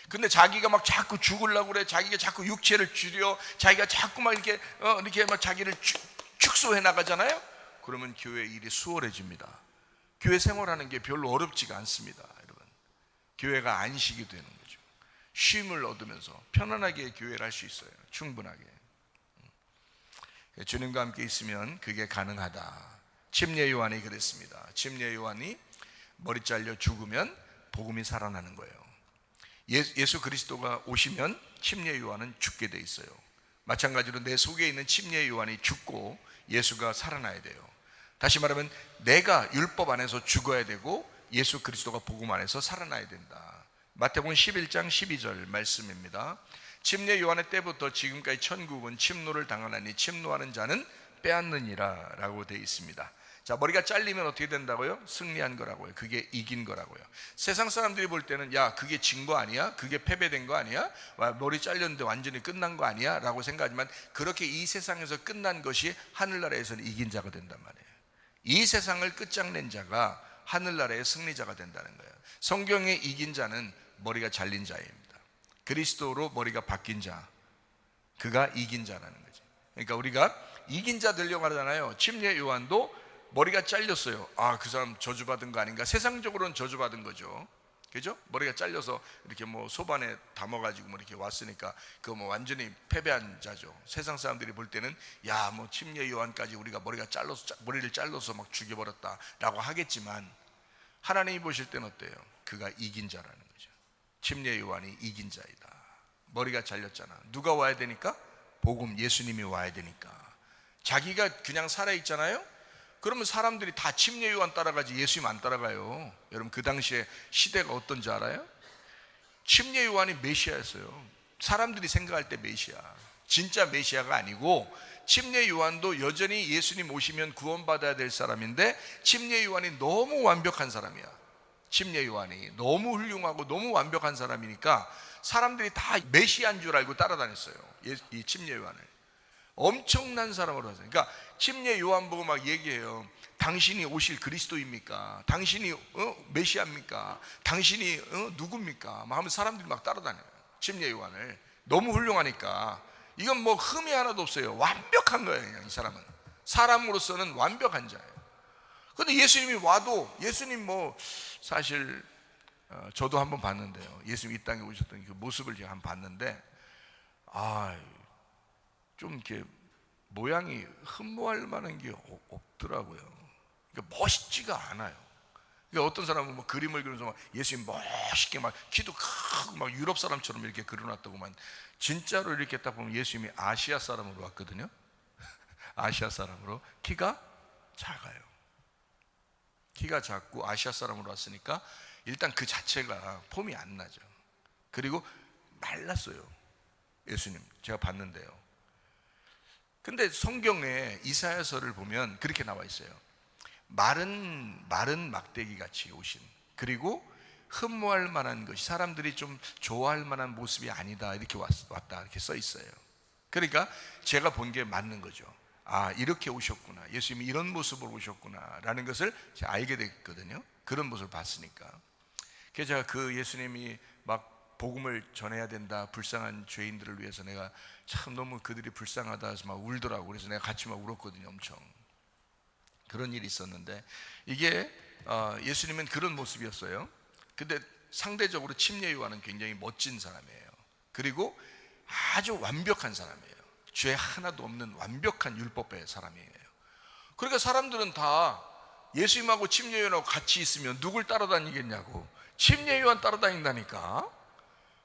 근데 자기가 막 자꾸 죽으려고 그래. 자기가 자꾸 육체를 줄여. 자기가 자꾸 막 이렇게 막 자기를 축소해 나가잖아요. 그러면 교회 일이 수월해집니다. 교회 생활하는 게 별로 어렵지가 않습니다. 여러분, 교회가 안식이 되는 거죠. 쉼을 얻으면서 편안하게 교회를 할 수 있어요. 충분하게. 주님과 함께 있으면 그게 가능하다. 침례 요한이 그랬습니다. 침례 요한이 머리 잘려 죽으면 복음이 살아나는 거예요. 예수 그리스도가 오시면 침례 요한은 죽게 돼 있어요. 마찬가지로 내 속에 있는 침례 요한이 죽고 예수가 살아나야 돼요. 다시 말하면 내가 율법 안에서 죽어야 되고 예수 그리스도가 복음 안에서 살아나야 된다. 마태복음 11장 12절 말씀입니다. 침례 요한의 때부터 지금까지 천국은 침노를 당하나니 침노하는 자는 빼앗느니라 라고 되어 있습니다. 자, 머리가 잘리면 어떻게 된다고요? 승리한 거라고요. 그게 이긴 거라고요. 세상 사람들이 볼 때는 야, 그게 진 거 아니야? 그게 패배된 거 아니야? 머리 잘렸는데 완전히 끝난 거 아니야? 라고 생각하지만 그렇게 이 세상에서 끝난 것이 하늘나라에서는 이긴 자가 된단 말이에요. 이 세상을 끝장낸 자가 하늘나라의 승리자가 된다는 거예요. 성경에 이긴 자는 머리가 잘린 자입니다. 그리스도로 머리가 바뀐 자, 그가 이긴 자라는 거죠. 그러니까 우리가 이긴 자 되려고 하잖아요. 침례 요한도 머리가 잘렸어요. 아, 그 사람 저주받은 거 아닌가? 세상적으로는 저주받은 거죠. 그죠? 머리가 잘려서 이렇게 뭐 소반에 담아가지고 뭐 이렇게 왔으니까 그거 뭐 완전히 패배한 자죠. 세상 사람들이 볼 때는 야, 뭐 침례 요한까지 우리가 머리를 잘라서 막 죽여버렸다라고 하겠지만 하나님이 보실 때는 어때요? 그가 이긴 자라는 거죠. 침례 요한이 이긴 자이다. 머리가 잘렸잖아. 누가 와야 되니까? 복음, 예수님이 와야 되니까. 자기가 그냥 살아있잖아요. 그러면 사람들이 다 침례 요한 따라가지 예수님 안 따라가요. 여러분, 그 당시에 시대가 어떤지 알아요? 침례 요한이 메시아였어요. 사람들이 생각할 때 메시아, 진짜 메시아가 아니고 침례 요한도 여전히 예수님 오시면 구원받아야 될 사람인데 침례 요한이 너무 완벽한 사람이야. 침례 요한이 너무 훌륭하고 너무 완벽한 사람이니까 사람들이 다 메시아인 줄 알고 따라다녔어요. 이 침례 요한을. 엄청난 사람으로 하세요. 그러니까 침례 요한 보고 막 얘기해요. 당신이 오실 그리스도입니까? 당신이 메시아입니까? 당신이 누굽니까? 막 하면 사람들이 막 따라다녀요. 침례 요한을. 너무 훌륭하니까 이건 뭐 흠이 하나도 없어요. 완벽한 거예요. 그냥 이 사람은 사람으로서는 완벽한 자예요. 그런데 예수님이 와도 예수님 뭐 사실 저도 한번 봤는데요. 예수님 이 땅에 오셨던 그 모습을 제가 한번 봤는데 좀 이렇게 모양이 흠모할 만한 게 없더라고요. 그러니까 멋있지가 않아요. 그러니까 어떤 사람은 뭐 그림을 그려서 막 예수님 멋있게 막 키도 크고 막 유럽 사람처럼 이렇게 그려놨다고만, 진짜로 이렇게 딱 보면 예수님이 아시아 사람으로 왔거든요. 아시아 사람으로. 키가 작아요. 키가 작고 아시아 사람으로 왔으니까 일단 그 자체가 폼이 안 나죠. 그리고 말랐어요. 예수님 제가 봤는데요. 근데 성경에 이사야서를 보면 그렇게 나와 있어요. 마른 막대기 같이 오신, 그리고 흠모할 만한 것이, 사람들이 좀 좋아할 만한 모습이 아니다, 이렇게 왔다 이렇게 써 있어요. 그러니까 제가 본 게 맞는 거죠. 아, 이렇게 오셨구나, 예수님이 이런 모습으로 오셨구나 라는 것을 제가 알게 됐거든요. 그런 모습을 봤으니까. 그래서 제가 그 예수님이 막 복음을 전해야 된다, 불쌍한 죄인들을 위해서 내가 참 너무 그들이 불쌍하다 해서 막 울더라고. 그래서 내가 같이 막 울었거든요. 엄청. 그런 일이 있었는데 이게 예수님은 그런 모습이었어요. 근데 상대적으로 침례 요한은 굉장히 멋진 사람이에요. 그리고 아주 완벽한 사람이에요. 죄 하나도 없는 완벽한 율법의 사람이에요. 그러니까 사람들은 다 예수님하고 침례 요한하고 같이 있으면 누굴 따라다니겠냐고, 침례 요한 따라다닌다니까.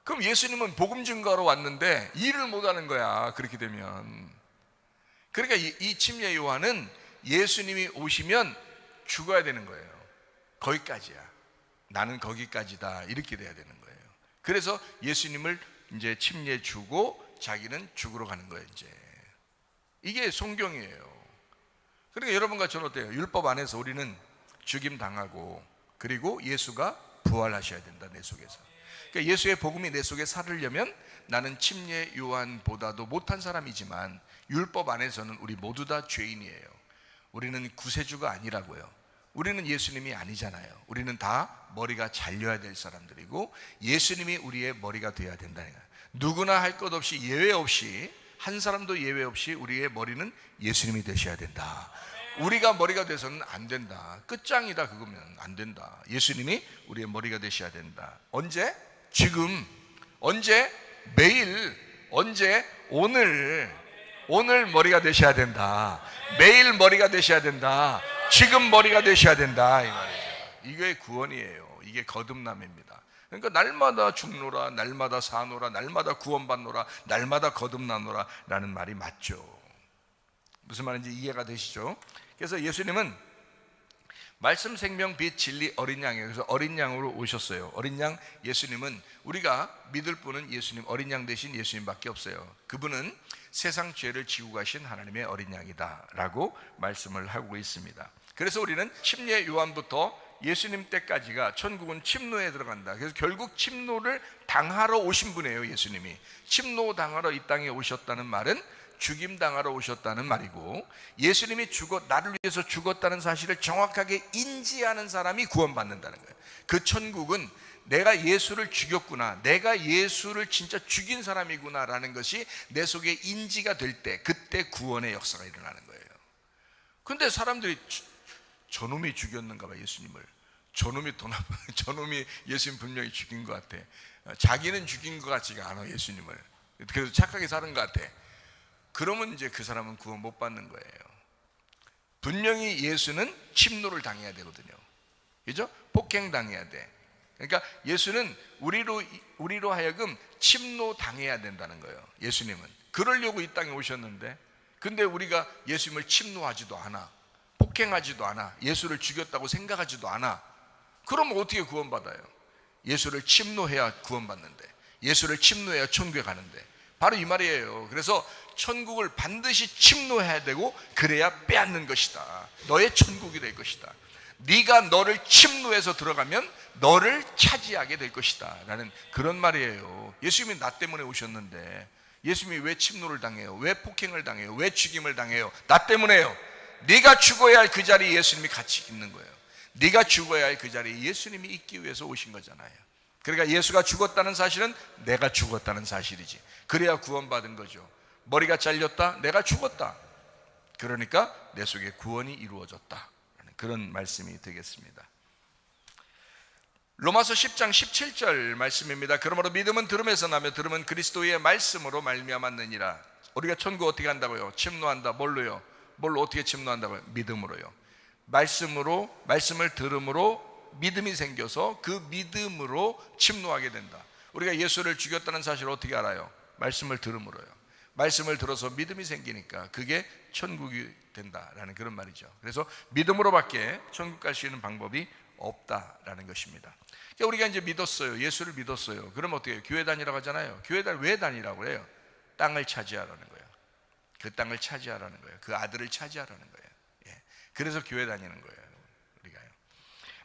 그럼 예수님은 복음 증거하러 왔는데 일을 못하는 거야, 그렇게 되면. 그러니까 이 침례 요한은 예수님이 오시면 죽어야 되는 거예요. 거기까지야, 나는 거기까지다, 이렇게 돼야 되는 거예요. 그래서 예수님을 이제 침례 주고 자기는 죽으러 가는 거예요. 이제 이게 성경이에요. 그러니까 여러분과 저는 어때요? 율법 안에서 우리는 죽임 당하고, 그리고 예수가 부활하셔야 된다, 내 속에서. 그러니까 예수의 복음이 내 속에 살으려면 나는 침례 요한보다도 못한 사람이지만 율법 안에서는 우리 모두 다 죄인이에요. 우리는 구세주가 아니라고요. 우리는 예수님이 아니잖아요. 우리는 다 머리가 잘려야 될 사람들이고 예수님이 우리의 머리가 되어야 된다는 거예요. 누구나 할 것 없이, 예외 없이, 한 사람도 예외 없이 우리의 머리는 예수님이 되셔야 된다. 우리가 머리가 돼서는 안 된다. 끝장이다, 그거면 안 된다. 예수님이 우리의 머리가 되셔야 된다. 언제? 지금. 언제? 매일. 언제? 오늘 머리가 되셔야 된다. 매일 머리가 되셔야 된다. 지금 머리가 되셔야 된다, 이 말이죠. 이게 구원이에요. 이게 거듭남입니다. 그러니까 날마다 죽노라, 날마다 사노라, 날마다 구원받노라, 날마다 거듭나노라 라는 말이 맞죠. 무슨 말인지 이해가 되시죠? 그래서 예수님은 말씀, 생명, 빛, 진리, 어린 양이에요. 그래서 어린 양으로 오셨어요. 어린 양 예수님은, 우리가 믿을 분은 예수님, 어린 양 대신 예수님밖에 없어요. 그분은 세상 죄를 지고 가신 하나님의 어린 양이다 라고 말씀을 하고 있습니다. 그래서 우리는 침례 요한부터 예수님 때까지가 천국은 침노에 들어간다. 그래서 결국 침노를 당하러 오신 분이에요. 예수님이 침노 당하러 이 땅에 오셨다는 말은 죽임 당하러 오셨다는 말이고, 예수님이 나를 위해서 죽었다는 사실을 정확하게 인지하는 사람이 구원받는다는 거예요. 그 천국은 내가 예수를 죽였구나, 내가 예수를 진짜 죽인 사람이구나 라는 것이 내 속에 인지가 될 때, 그때 구원의 역사가 일어나는 거예요. 근데 사람들이 저놈이 죽였는가 봐, 예수님을. 저놈이 예수님 분명히 죽인 것 같아. 자기는 죽인 것 같지가 않아, 예수님을. 그래서 착하게 사는 것 같아. 그러면 이제 그 사람은 구원 못 받는 거예요. 분명히 예수는 침노를 당해야 되거든요. 그죠? 폭행당해야 돼. 그러니까 예수는 우리로 하여금 침노 당해야 된다는 거예요. 예수님은 그러려고 이 땅에 오셨는데, 근데 우리가 예수님을 침노하지도 않아, 폭행하지도 않아, 예수를 죽였다고 생각하지도 않아. 그럼 어떻게 구원받아요? 예수를 침노해야 구원받는데, 예수를 침노해야 천국에 가는데, 바로 이 말이에요. 그래서 천국을 반드시 침노해야 되고, 그래야 빼앗는 것이다. 너의 천국이 될 것이다. 네가 너를 침노해서 들어가면 너를 차지하게 될 것이다 라는 그런 말이에요. 예수님이 나 때문에 오셨는데, 예수님이 왜 침노를 당해요? 왜 폭행을 당해요? 왜 죽임을 당해요? 나 때문에요. 네가 죽어야 할 그 자리에 예수님이 같이 있는 거예요. 네가 죽어야 할 그 자리에 예수님이 있기 위해서 오신 거잖아요. 그러니까 예수가 죽었다는 사실은 내가 죽었다는 사실이지. 그래야 구원받은 거죠. 머리가 잘렸다, 내가 죽었다, 그러니까 내 속에 구원이 이루어졌다, 그런 말씀이 되겠습니다. 로마서 10장 17절 말씀입니다. 그러므로 믿음은 들음에서 나며 들음은 그리스도의 말씀으로 말미암았느니라. 우리가 천국 어떻게 한다고요? 침노한다. 뭘로요? 뭘로 어떻게 침노한다고요? 믿음으로요. 말씀을 들음으로 믿음이 생겨서 그 믿음으로 침노하게 된다. 우리가 예수를 죽였다는 사실을 어떻게 알아요? 말씀을 들음으로요. 말씀을 들어서 믿음이 생기니까 그게 천국이 된다라는 그런 말이죠. 그래서 믿음으로밖에 천국 갈 수 있는 방법이 없다라는 것입니다. 그러니까 우리가 이제 믿었어요. 예수를 믿었어요. 그럼 어떻게 해요? 교회 다니라고 하잖아요. 교회 왜 다니라고 해요? 땅을 차지하라는 거예요. 그 땅을 차지하라는 거예요. 그 아들을 차지하라는 거예요. 예. 그래서 교회 다니는 거예요, 우리가요.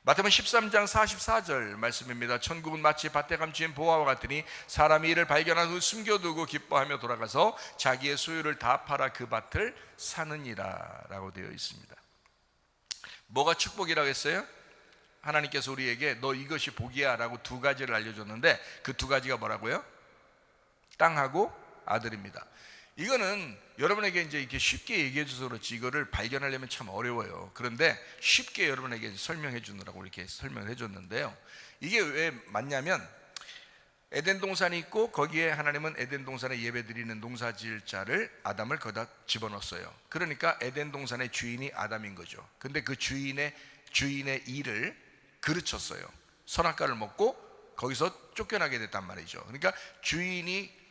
마태복음 13장 44절 말씀입니다. 천국은 마치 밭에 감추인 보화와 같으니 사람이 이를 발견한 후 숨겨두고 기뻐하며 돌아가서 자기의 소유를 다 팔아 그 밭을 사느니라 라고 되어 있습니다. 뭐가 축복이라고 했어요? 하나님께서 우리에게 너 이것이 복이야 라고 두 가지를 알려줬는데, 그 두 가지가 뭐라고요? 땅하고 아들입니다. 이거는 여러분에게 이제 이렇게 쉽게 얘기해 줘서 그렇지, 이거를 발견하려면 참 어려워요. 그런데 쉽게 여러분에게 설명해 주느라고 이렇게 설명을 해 줬는데요. 이게 왜 맞냐면, 에덴 동산이 있고 거기에 하나님은 에덴 동산에 예배 드리는 농사 지을 자를, 아담을 거기다 집어넣었어요. 그러니까 에덴 동산의 주인이 아담인 거죠. 근데 그 주인의 일을 그르쳤어요. 선악과를 먹고 거기서 쫓겨나게 됐단 말이죠. 그러니까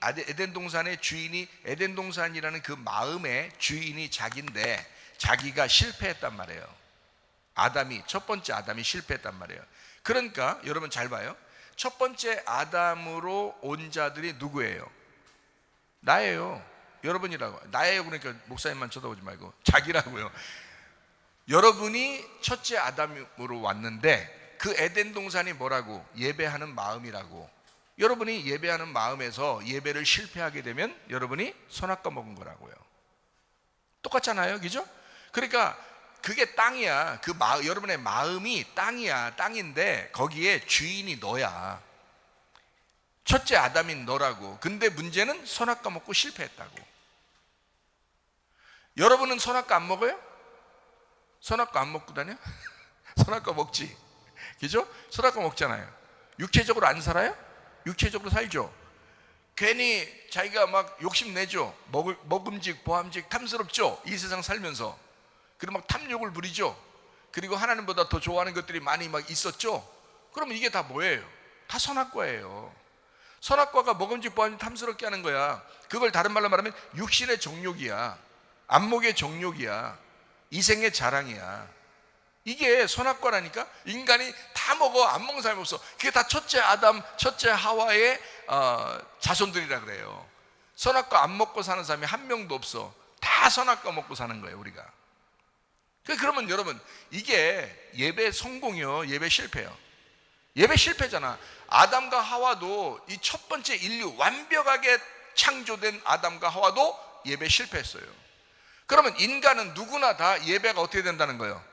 에덴 동산의 주인이, 에덴 동산이라는 그 마음의 주인이 자기인데, 자기가 실패했단 말이에요. 첫 번째 아담이 실패했단 말이에요. 그러니까 여러분 잘 봐요. 첫 번째 아담으로 온 자들이 누구예요? 나예요. 여러분이라고. 나예요. 그러니까 목사님만 쳐다보지 말고 자기라고요. 여러분이 첫째 아담으로 왔는데, 그 에덴 동산이 뭐라고? 예배하는 마음이라고. 여러분이 예배하는 마음에서 예배를 실패하게 되면 여러분이 선악과 먹은 거라고요. 똑같잖아요, 그죠? 그러니까 그게 땅이야. 여러분의 마음이 땅이야. 땅인데 거기에 주인이 너야. 첫째 아담인 너라고. 근데 문제는 선악과 먹고 실패했다고. 여러분은 선악과 안 먹어요? 선악과 안 먹고 다녀? 선악과 먹지, 그죠? 선악과 먹잖아요. 육체적으로 안 살아요? 육체적으로 살죠. 괜히 자기가 막 욕심내죠. 먹음직, 보암직, 탐스럽죠, 이 세상 살면서. 그리고 막 탐욕을 부리죠. 그리고 하나님보다 더 좋아하는 것들이 많이 막 있었죠. 그러면 이게 다 뭐예요? 다 선악과예요. 선악과가 먹음직, 보암직, 탐스럽게 하는 거야. 그걸 다른 말로 말하면 육신의 정욕이야. 안목의 정욕이야. 이생의 자랑이야. 이게 선악과라니까. 인간이 다 먹어. 안 먹는 사람이 없어. 그게 다 첫째 아담, 첫째 하와의 자손들이라 그래요. 선악과 안 먹고 사는 사람이 한 명도 없어. 다 선악과 먹고 사는 거예요, 우리가. 그러면 여러분, 이게 예배 성공이요, 예배 실패요? 예배 실패잖아. 아담과 하와도 이 첫 번째 인류, 완벽하게 창조된 아담과 하와도 예배 실패했어요. 그러면 인간은 누구나 다 예배가 어떻게 된다는 거예요?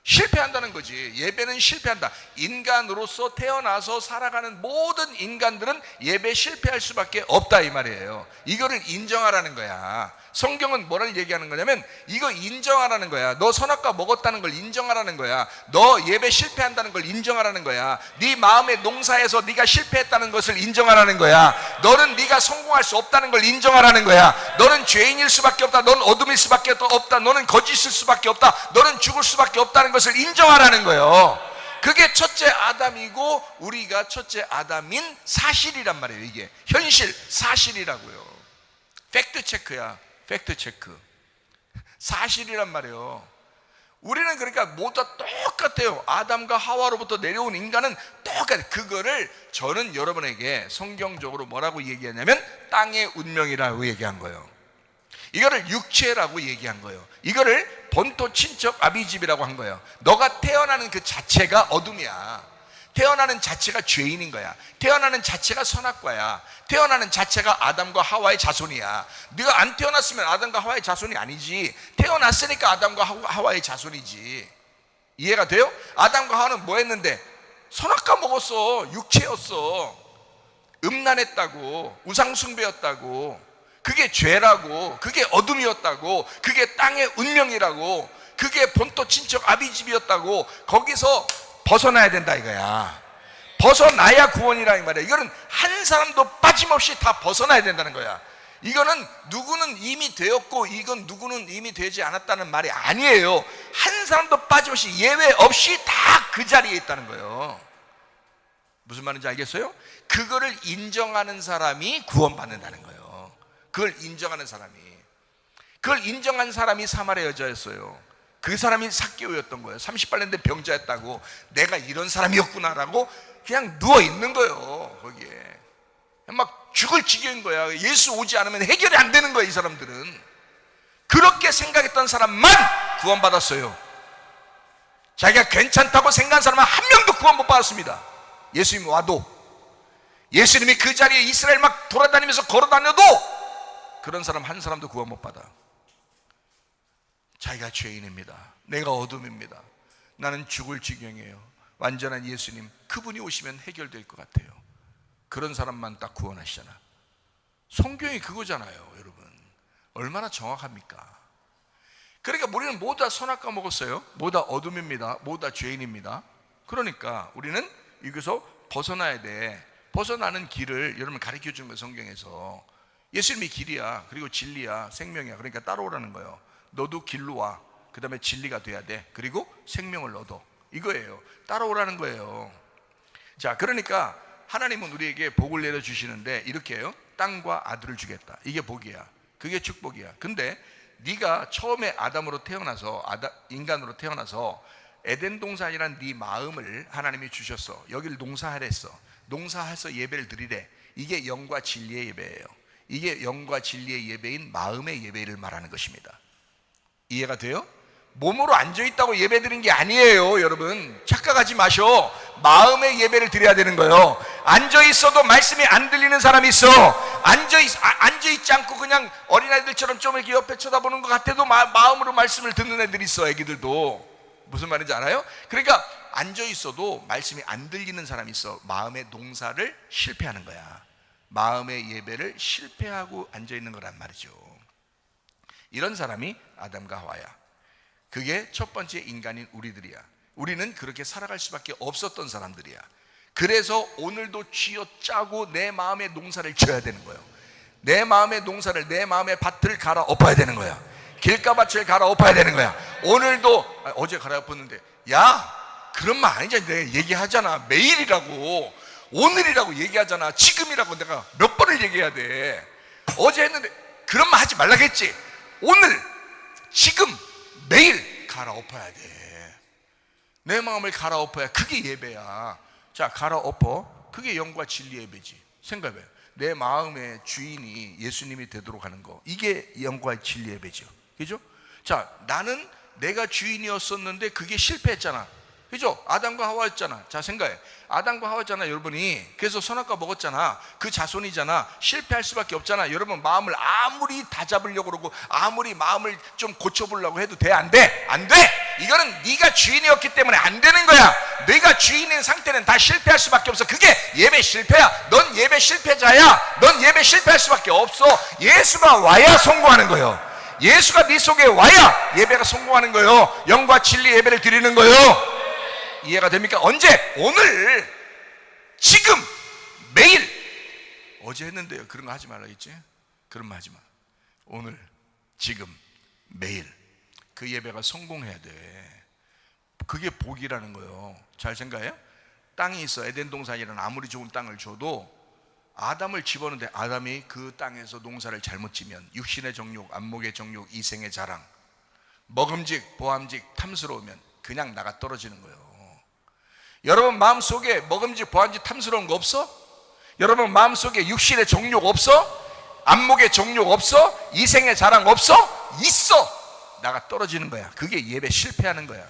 실패한다는 거지. 예배는 실패한다. 인간으로서 태어나서 살아가는 모든 인간들은 예배 실패할 수밖에 없다, 이 말이에요. 이거를 인정하라는 거야. 성경은 뭐를 얘기하는 거냐면 이거 인정하라는 거야. 너 선악과 먹었다는 걸 인정하라는 거야. 너 예배 실패한다는 걸 인정하라는 거야. 네 마음의 농사에서 네가 실패했다는 것을 인정하라는 거야. 너는 네가 성공할 수 없다는 걸 인정하라는 거야. 너는 죄인일 수밖에 없다. 너는 어둠일 수밖에 없다. 너는 거짓일 수밖에 없다. 너는 죽을 수밖에 없다는 것을 인정하라는 거예요. 그게 첫째 아담이고 우리가 첫째 아담인 사실이란 말이에요. 이게 현실, 사실이라고요. 팩트 체크야. 팩트 체크. 사실이란 말이에요. 우리는 그러니까 모두 똑같아요. 아담과 하와로부터 내려온 인간은 똑같아요. 그거를 저는 여러분에게 성경적으로 뭐라고 얘기하냐면 땅의 운명이라고 얘기한 거예요. 이거를 육체라고 얘기한 거예요. 이거를 본토 친척 아비집이라고 한 거예요. 너가 태어나는 그 자체가 어둠이야. 태어나는 자체가 죄인인 거야. 태어나는 자체가 선악과야. 태어나는 자체가 아담과 하와의 자손이야. 네가 안 태어났으면 아담과 하와의 자손이 아니지. 태어났으니까 아담과 하와의 자손이지. 이해가 돼요? 아담과 하와는 뭐 했는데? 선악과 먹었어. 육체였어. 음란했다고, 우상숭배였다고, 그게 죄라고, 그게 어둠이었다고, 그게 땅의 운명이라고, 그게 본토 친척 아비집이었다고. 거기서 벗어나야 된다 이거야. 벗어나야 구원이라 이 말이야. 이거는 한 사람도 빠짐없이 다 벗어나야 된다는 거야. 이거는 누구는 이미 되었고 이건 누구는 이미 되지 않았다는 말이 아니에요. 한 사람도 빠짐없이 예외 없이 다 그 자리에 있다는 거예요. 무슨 말인지 알겠어요? 그거를 인정하는 사람이 구원받는다는 거예요. 그걸 인정하는 사람이. 그걸 인정한 사람이 사마리아 여자였어요. 그 사람이 삭개오였던 거예요. 38년 된 병자였다고. 내가 이런 사람이었구나라고 그냥 누워있는 거예요. 거기에 막 죽을 지경인 거야. 예수 오지 않으면 해결이 안 되는 거예요. 이 사람들은 그렇게 생각했던 사람만 구원받았어요. 자기가 괜찮다고 생각한 사람은 한 명도 구원 못 받았습니다. 예수님이 와도, 예수님이 그 자리에 이스라엘 막 돌아다니면서 걸어다녀도 그런 사람 한 사람도 구원 못 받아. 자기가 죄인입니다. 내가 어둠입니다. 나는 죽을 지경이에요. 완전한 예수님, 그분이 오시면 해결될 것 같아요. 그런 사람만 딱 구원하시잖아. 성경이 그거잖아요, 여러분. 얼마나 정확합니까? 그러니까 우리는 모두 다 선악과 먹었어요. 모두 다 어둠입니다. 모두 다 죄인입니다. 그러니까 우리는 여기서 벗어나야 돼. 벗어나는 길을 여러분 가르쳐 주는 거예요, 성경에서. 예수님이 길이야, 그리고 진리야, 생명이야. 그러니까 따라오라는 거예요. 너도 길로 와. 그 다음에 진리가 돼야 돼. 그리고 생명을 얻어. 이거예요. 따라오라는 거예요. 자, 그러니까 하나님은 우리에게 복을 내려주시는데 이렇게 해요. 땅과 아들을 주겠다. 이게 복이야. 그게 축복이야. 근데 네가 처음에 아담으로 태어나서, 인간으로 태어나서 에덴 동산이란 네 마음을 하나님이 주셨어. 여기를 농사하랬어. 농사해서 예배를 드리래. 이게 영과 진리의 예배예요. 이게 영과 진리의 예배인 마음의 예배를 말하는 것입니다. 이해가 돼요? 몸으로 앉아있다고 예배 드리는 게 아니에요. 여러분 착각하지 마셔. 마음의 예배를 드려야 되는 거예요. 앉아있어도 말씀이 안 들리는 사람이 있어. 앉아있지 않고 그냥 어린아이들처럼 좀 이렇게 옆에 쳐다보는 것 같아도 마음으로 말씀을 듣는 애들이 있어. 애기들도. 무슨 말인지 알아요? 그러니까 앉아있어도 말씀이 안 들리는 사람이 있어. 마음의 농사를 실패하는 거야. 마음의 예배를 실패하고 앉아있는 거란 말이죠. 이런 사람이 아담과 하와야. 그게 첫 번째 인간인 우리들이야. 우리는 그렇게 살아갈 수밖에 없었던 사람들이야. 그래서 오늘도 쥐어짜고 내 마음의 농사를 지어야 되는 거예요. 내 마음의 농사를, 내 마음의 밭을 갈아엎어야 되는 거야. 길가밭을 갈아엎어야 되는 거야. 오늘도, 어제 갈아엎었는데, 야 그런 말 아니잖아. 내가 얘기하잖아. 매일이라고, 오늘이라고 얘기하잖아. 지금이라고 내가 몇 번을 얘기해야 돼. 어제 했는데 그런 말 하지 말라겠지. 오늘, 지금, 매일 갈아엎어야 돼. 내 마음을 갈아엎어야 그게 예배야. 자, 갈아엎어. 그게 영과 진리 예배지. 생각해봐요. 내 마음의 주인이 예수님이 되도록 하는 거, 이게 영과 진리 예배죠. 그죠? 자, 나는 내가 주인이었었는데 그게 실패했잖아. 그죠? 아담과 하와였잖아. 자, 생각해. 아담과 하와였잖아, 여러분이. 그래서 선악과 먹었잖아. 그 자손이잖아. 실패할 수밖에 없잖아. 여러분, 마음을 아무리 다 잡으려고 그러고 아무리 마음을 좀 고쳐보려고 해도 돼? 안 돼? 안 돼! 이거는 네가 주인이었기 때문에 안 되는 거야. 네가 주인인 상태는 다 실패할 수밖에 없어. 그게 예배 실패야. 넌 예배 실패자야. 넌 예배 실패할 수밖에 없어. 예수가 와야 성공하는 거예요. 예수가 네 속에 와야 예배가 성공하는 거예요. 영과 진리 예배를 드리는 거예요. 이해가 됩니까? 언제? 오늘, 지금, 매일. 어제 했는데요. 그런 거 하지 말라 했지? 그런 거 하지 마. 오늘, 지금, 매일. 그 예배가 성공해야 돼. 그게 복이라는 거예요. 잘 생각해요? 땅이 있어. 에덴 동산이라는 아무리 좋은 땅을 줘도 아담을 집어넣는데 아담이 그 땅에서 농사를 잘못 지면 육신의 정욕, 안목의 정욕, 이생의 자랑, 먹음직, 보암직, 탐스러우면 그냥 나가 떨어지는 거예요. 여러분 마음속에 먹음직, 보암직, 탐스러운 거 없어? 여러분 마음속에 육신의 정욕 없어? 안목의 정욕 없어? 이생의 자랑 없어? 있어! 나가 떨어지는 거야. 그게 예배 실패하는 거야.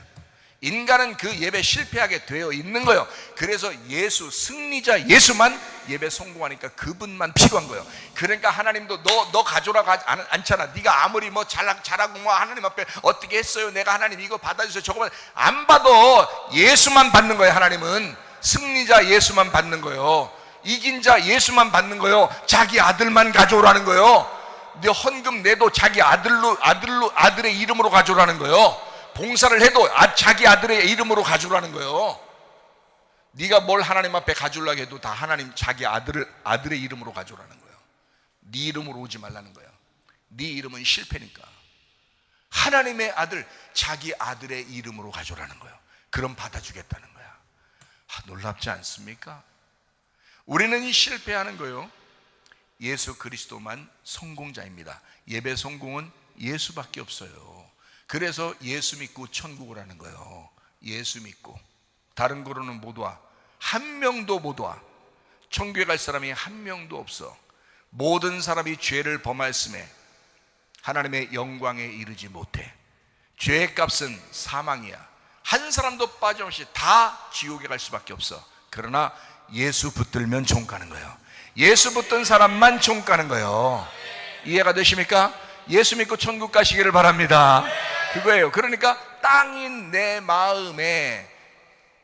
인간은 그 예배 실패하게 되어 있는 거예요. 그래서 예수, 승리자 예수만 예배 성공하니까 그분만 필요한 거예요. 그러니까 하나님도 너 가져라고 않잖아. 네가 아무리 뭐 잘하고 뭐 하나님 앞에 어떻게 했어요, 내가 하나님 이거 받아주세요, 저거만 안 받아. 예수만 받는 거예요. 하나님은 승리자 예수만 받는 거예요. 이긴 자 예수만 받는 거예요. 자기 아들만 가져오라는 거예요. 네 헌금 내도 자기 아들의 이름으로 가져오라는 거예요. 봉사를 해도 자기 아들의 이름으로 가져오라는 거예요. 네가 뭘 하나님 앞에 가져오려고 해도 다 하나님 자기 아들의 이름으로 가져오라는 거예요. 네 이름으로 오지 말라는 거예요. 네 이름은 실패니까 하나님의 아들, 자기 아들의 이름으로 가져오라는 거예요. 그럼 받아주겠다는 거야. 놀랍지 않습니까? 우리는 실패하는 거예요. 예수 그리스도만 성공자입니다. 예배 성공은 예수밖에 없어요. 그래서 예수 믿고 천국을 하는 거예요. 예수 믿고. 다른 거로는 못 와. 한 명도 못 와. 천국에 갈 사람이 한 명도 없어. 모든 사람이 죄를 범하였음에 하나님의 영광에 이르지 못해. 죄의 값은 사망이야. 한 사람도 빠짐없이 다 지옥에 갈 수밖에 없어. 그러나 예수 붙들면 종 가는 거예요. 예수 붙든 사람만 종 가는 거예요. 이해가 되십니까? 예수 믿고 천국 가시기를 바랍니다. 그거예요. 그러니까 땅인 내 마음에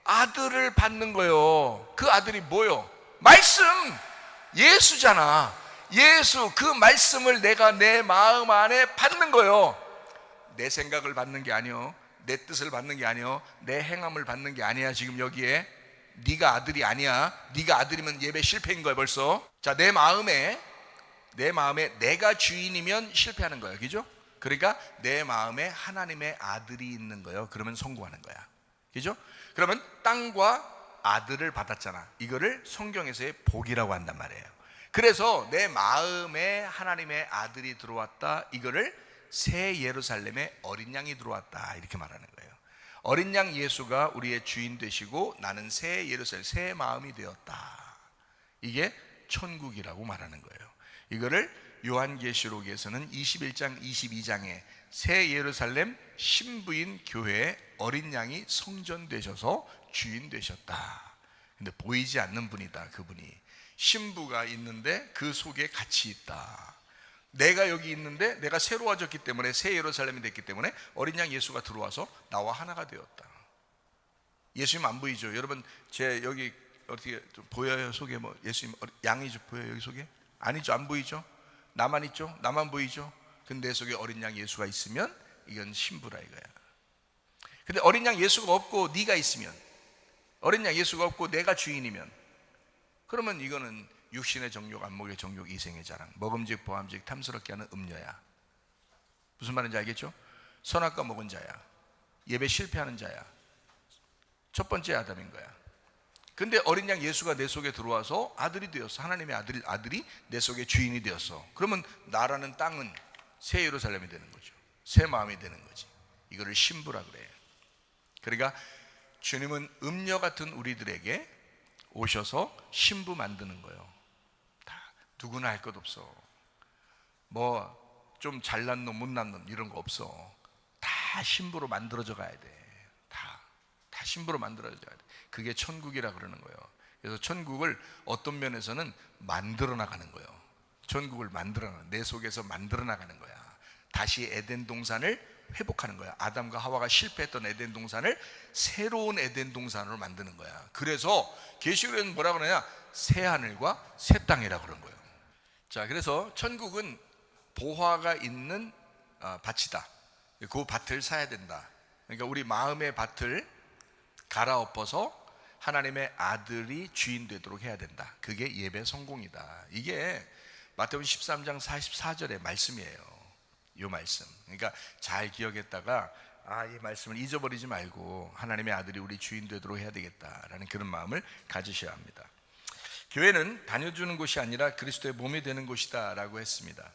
아들을 받는 거예요. 그 아들이 뭐요? 말씀! 예수잖아. 예수, 그 말씀을 내가 내 마음 안에 받는 거예요. 내 생각을 받는 게 아니요, 내 뜻을 받는 게 아니요, 내 행함을 받는 게 아니야. 지금 여기에 네가 아들이 아니야. 네가 아들이면 예배 실패인 거야 벌써. 자, 내 마음에 내가 주인이면 실패하는 거예요. 그죠? 그러니까 내 마음에 하나님의 아들이 있는 거예요. 그러면 성공하는 거야. 그죠? 그러면 땅과 아들을 받았잖아. 이거를 성경에서의 복이라고 한단 말이에요. 그래서 내 마음에 하나님의 아들이 들어왔다, 이거를 새 예루살렘에 어린 양이 들어왔다, 이렇게 말하는 거예요. 어린 양 예수가 우리의 주인 되시고 나는 새 예루살렘, 새 마음이 되었다. 이게 천국이라고 말하는 거예요. 이거를 요한계시록에서는 21장 22장에 새 예루살렘 신부인 교회에 어린 양이 성전되셔서 주인 되셨다. 근데 보이지 않는 분이다. 그분이 신부가 있는데 그 속에 같이 있다. 내가 여기 있는데 내가 새로워졌기 때문에, 새 예루살렘이 됐기 때문에 어린 양 예수가 들어와서 나와 하나가 되었다. 예수님 안 보이죠? 여러분 제 여기 어떻게 좀 보여요? 속에 뭐 예수님 양이 좀 보여요? 여기 속에? 아니죠. 안 보이죠? 나만 있죠? 나만 보이죠? 근데 내 속에 어린 양 예수가 있으면 이건 신부라 이거야. 근데 어린 양 예수가 없고 네가 있으면, 어린 양 예수가 없고 내가 주인이면, 그러면 이거는 육신의 정욕, 안목의 정욕, 이생의 자랑, 먹음직, 보암직, 탐스럽게 하는 음녀야. 무슨 말인지 알겠죠? 선악과 먹은 자야. 예배 실패하는 자야. 첫 번째 아담인 거야. 근데 어린 양 예수가 내 속에 들어와서 아들이 되었어. 하나님의 아들이 내 속에 주인이 되었어. 그러면 나라는 땅은 새 예루살렘이 되는 거죠. 새 마음이 되는 거지. 이거를 신부라 그래요. 그러니까 주님은 음녀 같은 우리들에게 오셔서 신부 만드는 거예요. 다 누구나 할 것 없어. 뭐 좀 잘난 놈 못난 놈 이런 거 없어. 다 신부로 만들어져 가야 돼. 다 신부로 만들어져야 돼. 그게 천국이라 그러는 거예요. 그래서 천국을 어떤 면에서는 만들어 나가는 거예요. 천국을 내 속에서 만들어 나가는 거야. 다시 에덴 동산을 회복하는 거야. 아담과 하와가 실패했던 에덴 동산을 새로운 에덴 동산으로 만드는 거야. 그래서 계시록에는 뭐라 그러냐? 새 하늘과 새 땅이라 그런 거예요. 자, 그래서 천국은 보화가 있는 밭이다. 그 밭을 사야 된다. 그러니까 우리 마음의 밭을 갈아엎어서 하나님의 아들이 주인 되도록 해야 된다. 그게 예배 성공이다. 이게 마태복음 13장 44절의 말씀이에요. 이 말씀. 그러니까 잘 기억했다가 이 말씀을 잊어버리지 말고 하나님의 아들이 우리 주인 되도록 해야 되겠다라는 그런 마음을 가지셔야 합니다. 교회는 다녀주는 곳이 아니라 그리스도의 몸이 되는 곳이다 라고 했습니다.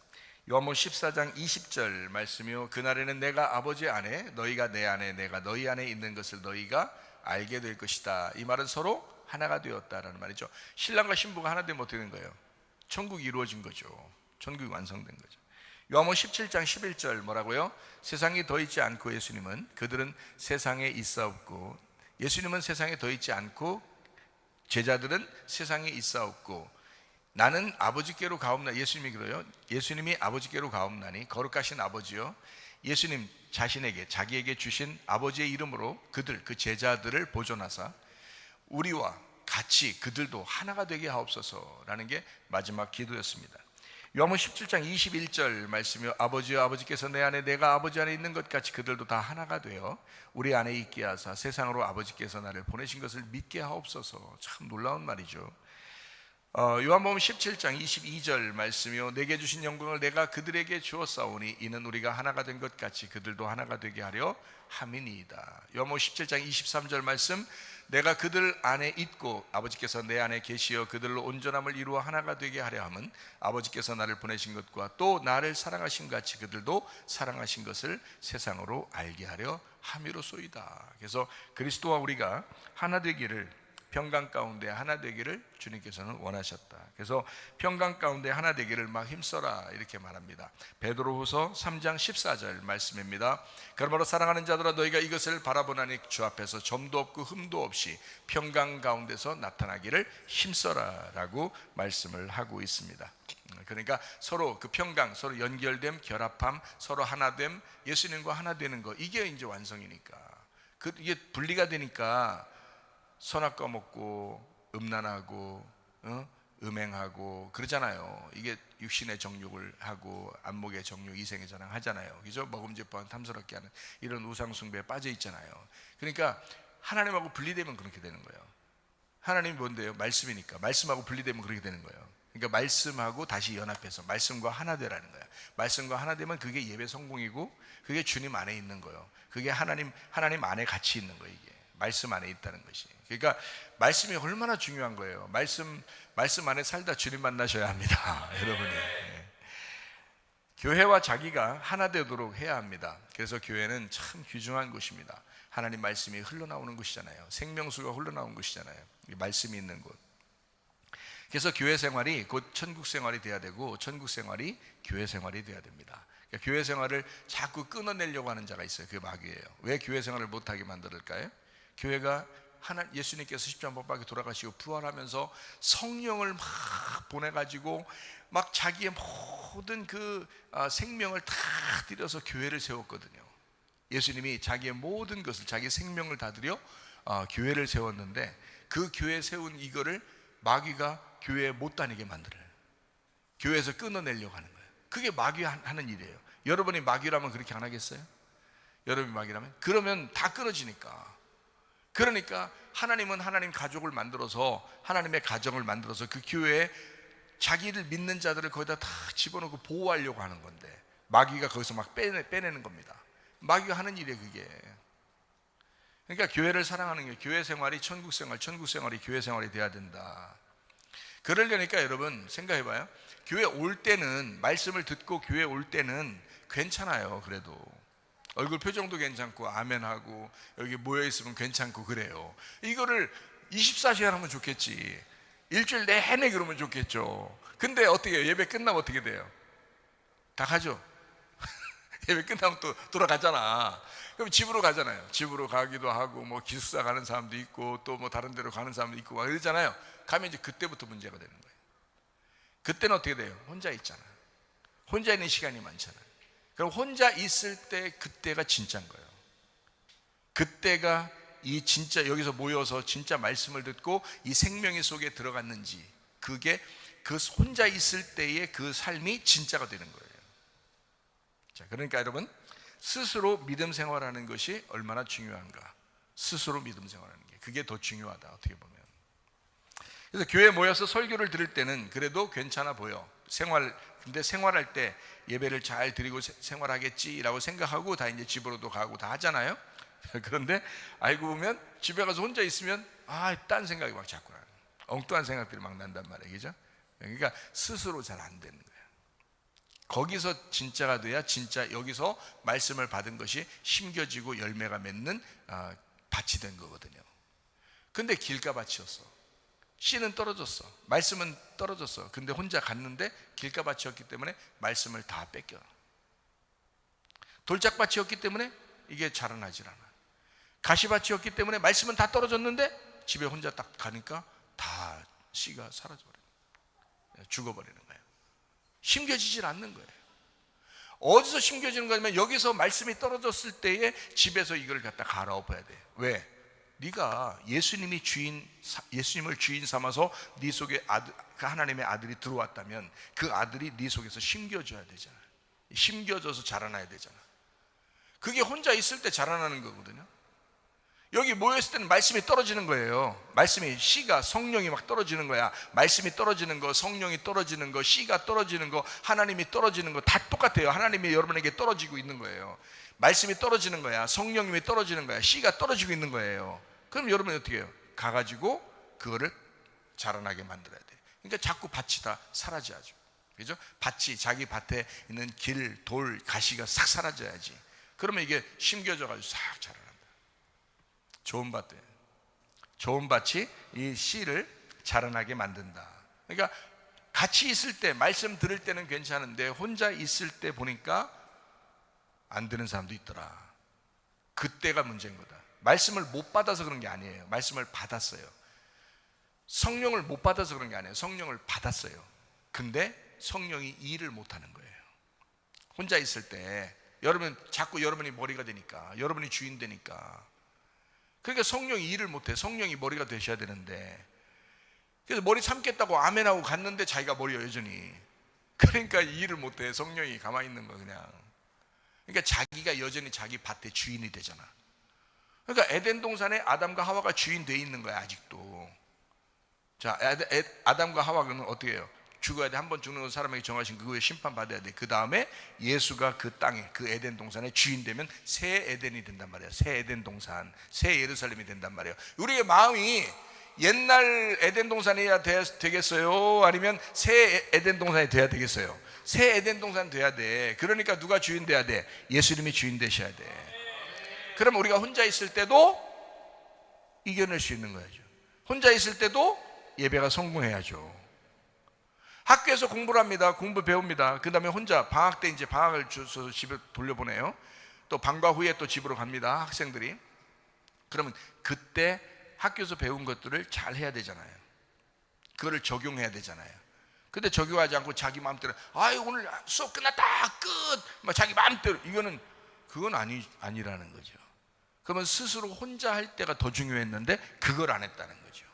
요한복음 14장 20절 말씀이요, 그날에는 내가 아버지 안에 너희가 내 안에 내가 너희 안에 있는 것을 너희가 알게 될 것이다. 이 말은 서로 하나가 되었다라는 말이죠. 신랑과 신부가 하나 되면 어떻게 된 거예요? 천국이 이루어진 거죠. 천국이 완성된 거죠. 요한복음 17장 11절 뭐라고요? 세상에 더 있지 않고 예수님은 그들은 세상에 있사옵고, 예수님은 세상에 더 있지 않고 제자들은 세상에 있사옵고 나는 아버지께로 가옵나니, 예수님이 그래요. 예수님이 아버지께로 가옵나니 거룩하신 아버지요, 예수님 자신에게 자기에게 주신 아버지의 이름으로 그들 그 제자들을 보존하사 우리와 같이 그들도 하나가 되게 하옵소서라는 게 마지막 기도였습니다. 요한복음 17장 21절 말씀이요, 아버지여 아버지께서 내 안에 내가 아버지 안에 있는 것 같이 그들도 다 하나가 되어 우리 안에 있게 하사 세상으로 아버지께서 나를 보내신 것을 믿게 하옵소서. 참 놀라운 말이죠. 요한복음 17장 22절 말씀이요, 내게 주신 영광을 내가 그들에게 주었사오니 이는 우리가 하나가 된 것 같이 그들도 하나가 되게 하려 함이니이다. 요한복음 17장 23절 말씀, 내가 그들 안에 있고 아버지께서 내 안에 계시어 그들로 온전함을 이루어 하나가 되게 하려 함은 아버지께서 나를 보내신 것과 또 나를 사랑하신 같이 그들도 사랑하신 것을 세상으로 알게 하려 함이로소이다. 그래서 그리스도와 우리가 하나 되기를, 평강 가운데 하나 되기를 주님께서는 원하셨다. 그래서 평강 가운데 하나 되기를 막 힘써라 이렇게 말합니다. 베드로후서 3장 14절 말씀입니다. 그러므로 사랑하는 자들아 너희가 이것을 바라보나니 주 앞에서 점도 없고 흠도 없이 평강 가운데서 나타나기를 힘써라 라고 말씀을 하고 있습니다. 그러니까 서로 그 평강, 서로 연결됨, 결합함, 서로 하나됨, 예수님과 하나 되는 거, 이게 이제 완성이니까. 이게 분리가 되니까 선악과 먹고 음란하고 음행하고 그러잖아요. 이게 육신의 정욕을 하고 안목의 정욕, 이생의 자랑 하잖아요. 그죠? 먹음직 포함 탐스럽게 하는 이런 우상숭배에 빠져 있잖아요. 그러니까 하나님하고 분리되면 그렇게 되는 거예요. 하나님이 뭔데요? 말씀이니까 말씀하고 분리되면 그렇게 되는 거예요. 그러니까 말씀하고 다시 연합해서 말씀과 하나 되라는 거야. 말씀과 하나 되면 그게 예배 성공이고 그게 주님 안에 있는 거예요. 그게 하나님 안에 같이 있는 거예요. 이게 말씀 안에 있다는 것이. 그러니까 말씀이 얼마나 중요한 거예요. 말씀 안에 살다 주님 만나셔야 합니다. 여러분이. 교회와 자기가 하나 되도록 해야 합니다. 그래서 교회는 참 귀중한 곳입니다. 하나님 말씀이 흘러나오는 곳이잖아요. 생명수가 흘러나오는 곳이잖아요. 말씀이 있는 곳. 그래서 교회 생활이 곧 천국 생활이 돼야 되고 천국 생활이 교회 생활이 돼야 됩니다. 그러니까 교회 생활을 자꾸 끊어내려고 하는 자가 있어요. 그게 마귀예요. 왜 교회 생활을 못하게 만들까요? 교회가 예수님께서 십자가 못 박혀 돌아가시고 부활하면서 성령을 막 보내가지고 막 자기의 모든 그 생명을 다 들여서 교회를 세웠거든요. 예수님이 자기의 모든 것을, 자기 생명을 다 들여 교회를 세웠는데 그 교회 세운 이거를 마귀가 교회에 못 다니게 만들어요. 교회에서 끊어내려고 하는 거예요. 그게 마귀 하는 일이에요. 여러분이 마귀라면 그렇게 안 하겠어요? 여러분이 마귀라면? 그러면 다 끊어지니까. 그러니까 하나님은 하나님 가족을 만들어서, 하나님의 가정을 만들어서 그 교회에 자기를 믿는 자들을 거기다 다 집어넣고 보호하려고 하는 건데 마귀가 거기서 막 빼내는 겁니다. 마귀가 하는 일이에요 그게. 그러니까 교회를 사랑하는 게, 교회 생활이 천국 생활, 천국 생활이 교회 생활이 돼야 된다. 그러려니까 여러분 생각해봐요. 교회 올 때는, 말씀을 듣고 교회 올 때는 괜찮아요. 그래도 얼굴 표정도 괜찮고 아멘하고 여기 모여있으면 괜찮고 그래요. 이거를 24시간 하면 좋겠지. 일주일 내내 그러면 좋겠죠. 근데 어떻게 해요? 예배 끝나면 어떻게 돼요? 다 가죠. 예배 끝나면 또 돌아가잖아. 그럼 집으로 가잖아요. 집으로 가기도 하고 뭐 기숙사 가는 사람도 있고 또 뭐 다른 데로 가는 사람도 있고 막 그러잖아요. 가면 이제 그때부터 문제가 되는 거예요. 그때는 어떻게 돼요? 혼자 있잖아요. 혼자 있는 시간이 많잖아요. 그럼 혼자 있을 때 그때가 진짜인 거예요. 그때가 이 진짜 여기서 모여서 진짜 말씀을 듣고 이 생명의 속에 들어갔는지, 그게 그 혼자 있을 때의 그 삶이 진짜가 되는 거예요. 자, 그러니까 여러분, 스스로 믿음 생활하는 것이 얼마나 중요한가. 스스로 믿음 생활하는 게 그게 더 중요하다, 어떻게 보면. 그래서 교회에 모여서 설교를 들을 때는 그래도 괜찮아 보여. 근데 생활할 때 예배를 잘 드리고 생활하겠지라고 생각하고 다 이제 집으로도 가고 다 하잖아요. 그런데 알고 보면 집에 가서 혼자 있으면 딴 생각이 막 자꾸 나요. 엉뚱한 생각들이 막 난단 말이에요. 그죠? 그러니까 스스로 잘 안 되는 거예요. 거기서 진짜가 돼야 진짜 여기서 말씀을 받은 것이 심겨지고 열매가 맺는 밭이 된 거거든요. 근데 길가밭이었어. 씨는 떨어졌어. 말씀은 떨어졌어. 근데 혼자 갔는데 길가밭이었기 때문에 말씀을 다 뺏겨. 돌짝밭이었기 때문에 이게 자라나질 않아. 가시밭이었기 때문에 말씀은 다 떨어졌는데 집에 혼자 딱 가니까 다 씨가 사라져버려요. 죽어버리는 거예요. 심겨지질 않는 거예요. 어디서 심겨지는 거냐면 여기서 말씀이 떨어졌을 때에 집에서 이걸 갖다 갈아엎어야 돼. 왜? 네가 예수님을 주인 삼아서 네 속에 그 하나님의 아들이 들어왔다면 그 아들이 네 속에서 심겨져야 되잖아. 심겨져서 자라나야 되잖아. 그게 혼자 있을 때 자라나는 거거든요. 여기 모여있을 때는 말씀이 떨어지는 거예요. 말씀이, 씨가, 성령이 막 떨어지는 거야. 말씀이 떨어지는 거, 성령이 떨어지는 거, 씨가 떨어지는 거, 하나님이 떨어지는 거 다 똑같아요. 하나님이 여러분에게 떨어지고 있는 거예요. 말씀이 떨어지는 거야. 성령님이 떨어지는 거야. 씨가 떨어지고 있는 거예요. 그럼 여러분이 어떻게 해요? 가가지고 그거를 자라나게 만들어야 돼요. 그러니까 자꾸 밭이 다 사라져야죠. 그죠? 밭이, 자기 밭에 있는 길, 돌, 가시가 싹 사라져야지. 그러면 이게 심겨져가지고 싹 자라난다. 좋은 밭이에요. 좋은 밭이 이 씨를 자라나게 만든다. 그러니까 같이 있을 때, 말씀 들을 때는 괜찮은데 혼자 있을 때 보니까 안 되는 사람도 있더라. 그때가 문제인 거다. 말씀을 못 받아서 그런 게 아니에요. 말씀을 받았어요. 성령을 못 받아서 그런 게 아니에요. 성령을 받았어요. 근데 성령이 일을 못 하는 거예요. 혼자 있을 때 자꾸 여러분이 머리가 되니까, 여러분이 주인 되니까. 그러니까 성령이 일을 못해. 성령이 머리가 되셔야 되는데, 그래서 머리 삼겠다고 아멘하고 갔는데 자기가 머리가 여전히, 그러니까 일을 못해. 성령이 가만히 있는 거 그냥. 그러니까 자기가 여전히 자기 밭의 주인이 되잖아. 그러니까 에덴 동산에 아담과 하와가 주인 돼 있는 거야 아직도. 자, 아담과 하와는 어떻게 해요? 죽어야 돼. 한 번 죽는 사람에게 정하신 그거에 심판 받아야 돼. 그 다음에 예수가 그 땅에, 그 에덴 동산의 주인 되면 새 에덴이 된단 말이에요. 새 에덴 동산, 새 예루살렘이 된단 말이에요. 우리의 마음이 옛날 에덴 동산이야 되겠어요? 아니면 새 에덴 동산이 돼야 되겠어요? 새 에덴 동산 돼야 돼. 그러니까 누가 주인 돼야 돼? 예수님이 주인 되셔야 돼. 그럼 우리가 혼자 있을 때도 이겨낼 수 있는 거죠. 혼자 있을 때도 예배가 성공해야죠. 학교에서 공부를 합니다. 공부 배웁니다. 그 다음에 혼자 방학 때 이제 방학을 줘서 집에 돌려보내요. 또 방과 후에 또 집으로 갑니다. 학생들이. 그러면 그때 학교에서 배운 것들을 잘 해야 되잖아요. 그거를 적용해야 되잖아요. 근데 적용하지 않고 자기 마음대로 오늘 수업 끝났다 끝 막 자기 마음대로, 그건 아니라는 거죠. 그러면 스스로 혼자 할 때가 더 중요했는데 그걸 안 했다는 거죠.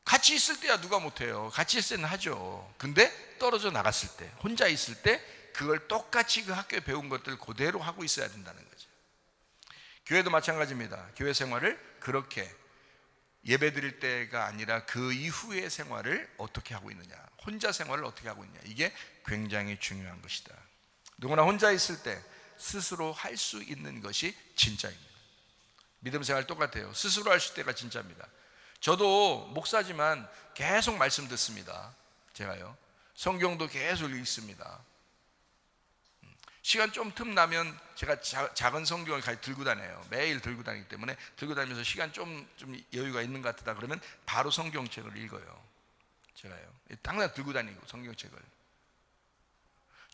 같이 있을 때야 누가 못해요. 같이 있을 때는 하죠. 근데 떨어져 나갔을 때, 혼자 있을 때 그걸 똑같이 그 학교에 배운 것들 그대로 하고 있어야 된다는 거죠. 교회도 마찬가지입니다. 교회 생활을 그렇게 예배 드릴 때가 아니라 그 이후의 생활을 어떻게 하고 있느냐, 혼자 생활을 어떻게 하고 있느냐, 이게 굉장히 중요한 것이다. 누구나 혼자 있을 때 스스로 할 수 있는 것이 진짜입니다. 믿음 생활 똑같아요. 스스로 할 수 있을 때가 진짜입니다. 저도 목사지만 계속 말씀 듣습니다. 제가요. 성경도 계속 읽습니다. 시간 좀 틈 나면 제가 작은 성경을 같이 들고 다녀요. 매일 들고 다니기 때문에 들고 다니면서 시간 좀 여유가 있는 것 같다 그러면 바로 성경책을 읽어요. 제가요. 항상 들고 다니고 성경책을.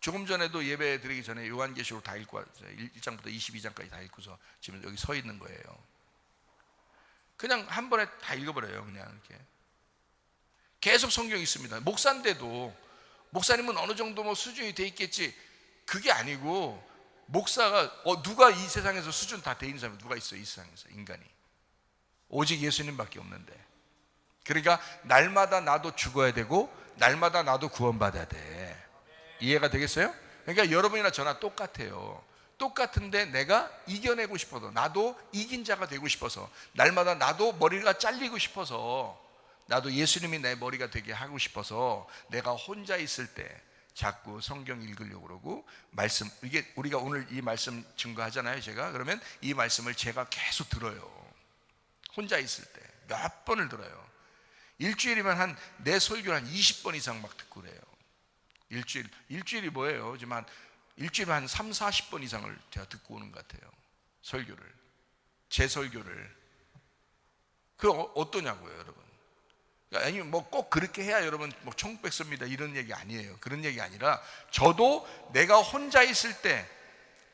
조금 전에도 예배 드리기 전에 요한계시록 다 읽고 왔어요. 1장부터 22장까지 다 읽고서 지금 여기 서 있는 거예요. 그냥 한 번에 다 읽어버려요. 그냥 이렇게 계속 성경이 있습니다. 목사인데도 목사님은 어느 정도 뭐 수준이 돼 있겠지, 그게 아니고 목사가 누가 이 세상에서 수준 다 돼 있는 사람이 누가 있어요? 이 세상에서 인간이 오직 예수님밖에 없는데. 그러니까 날마다 나도 죽어야 되고 날마다 나도 구원받아야 돼. 이해가 되겠어요? 그러니까 여러분이나 저나 똑같아요. 똑같은데 내가 이겨내고 싶어서, 나도 이긴 자가 되고 싶어서, 날마다 나도 머리가 잘리고 싶어서, 나도 예수님이 내 머리가 되게 하고 싶어서 내가 혼자 있을 때 자꾸 성경 읽으려고 그러고, 말씀, 이게 우리가 오늘 이 말씀 증거하잖아요. 제가 그러면 이 말씀을 제가 계속 들어요. 혼자 있을 때 몇 번을 들어요. 일주일이면 내 설교를 한 20번 이상 막 듣고 그래요. 일주일이 뭐예요? 지금 일주일에 한 3, 40번 이상을 제가 듣고 오는 것 같아요. 설교를, 제 설교를. 그 어떠냐고요, 여러분? 아니 뭐 꼭 그렇게 해야 여러분 뭐 천국 백성입니다 이런 얘기 아니에요. 그런 얘기 아니라, 저도 내가 혼자 있을 때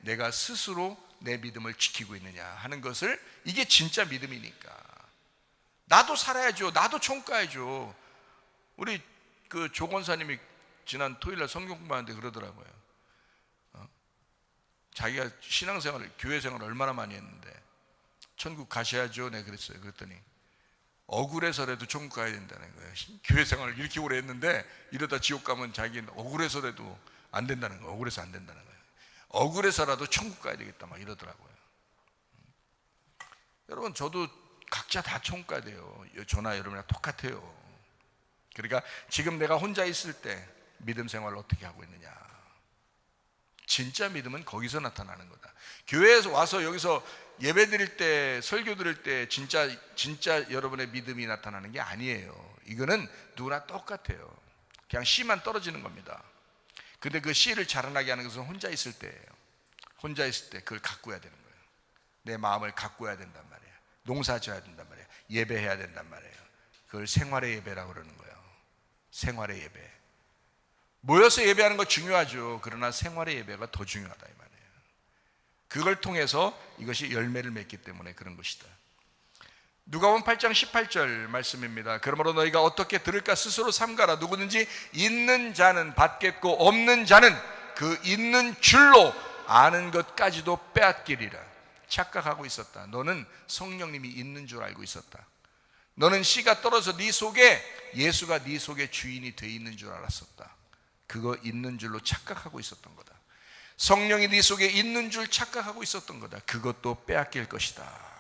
내가 스스로 내 믿음을 지키고 있느냐 하는 것을, 이게 진짜 믿음이니까. 나도 살아야죠. 나도 천국 가야죠. 우리 그 조 권사님이 지난 토요일날 성경 공부하는데 그러더라고요. 자기가 신앙생활을, 교회생활을 얼마나 많이 했는데 천국 가셔야죠. 내가 그랬어요. 그랬더니 억울해서라도 천국 가야 된다는 거예요. 교회생활을 이렇게 오래 했는데 이러다 지옥 가면 자기는 억울해서라도 안 된다는 거예요. 억울해서 안 된다는 거예요. 억울해서라도 천국 가야 되겠다 막 이러더라고요. 여러분, 저도 각자 다 천국 가야 돼요. 저나 여러분이랑 똑같아요. 그러니까 지금 내가 혼자 있을 때 믿음 생활을 어떻게 하고 있느냐. 진짜 믿음은 거기서 나타나는 거다. 교회에서 와서 여기서 예배 드릴 때, 설교 드릴 때 진짜 여러분의 믿음이 나타나는 게 아니에요. 이거는 누구나 똑같아요. 그냥 씨만 떨어지는 겁니다. 근데 그 씨를 자라나게 하는 것은 혼자 있을 때예요. 혼자 있을 때 그걸 가꾸어야 되는 거예요. 내 마음을 가꾸어야 된단 말이에요. 농사 지어야 된단 말이에요. 예배해야 된단 말이에요. 그걸 생활의 예배라고 그러는 거예요. 생활의 예배. 모여서 예배하는 거 중요하죠. 그러나 생활의 예배가 더 중요하다 이 말이에요. 그걸 통해서 이것이 열매를 맺기 때문에 그런 것이다. 누가복음 8장 18절 말씀입니다. 그러므로 너희가 어떻게 들을까 스스로 삼가라. 누구든지 있는 자는 받겠고 없는 자는 그 있는 줄로 아는 것까지도 빼앗기리라. 착각하고 있었다. 너는 성령님이 있는 줄 알고 있었다. 너는 씨가 떨어져 네 속에, 예수가 네 속에 주인이 돼 있는 줄 알았었다. 그거 있는 줄로 착각하고 있었던 거다. 성령이 네 속에 있는 줄 착각하고 있었던 거다. 그것도 빼앗길 것이다.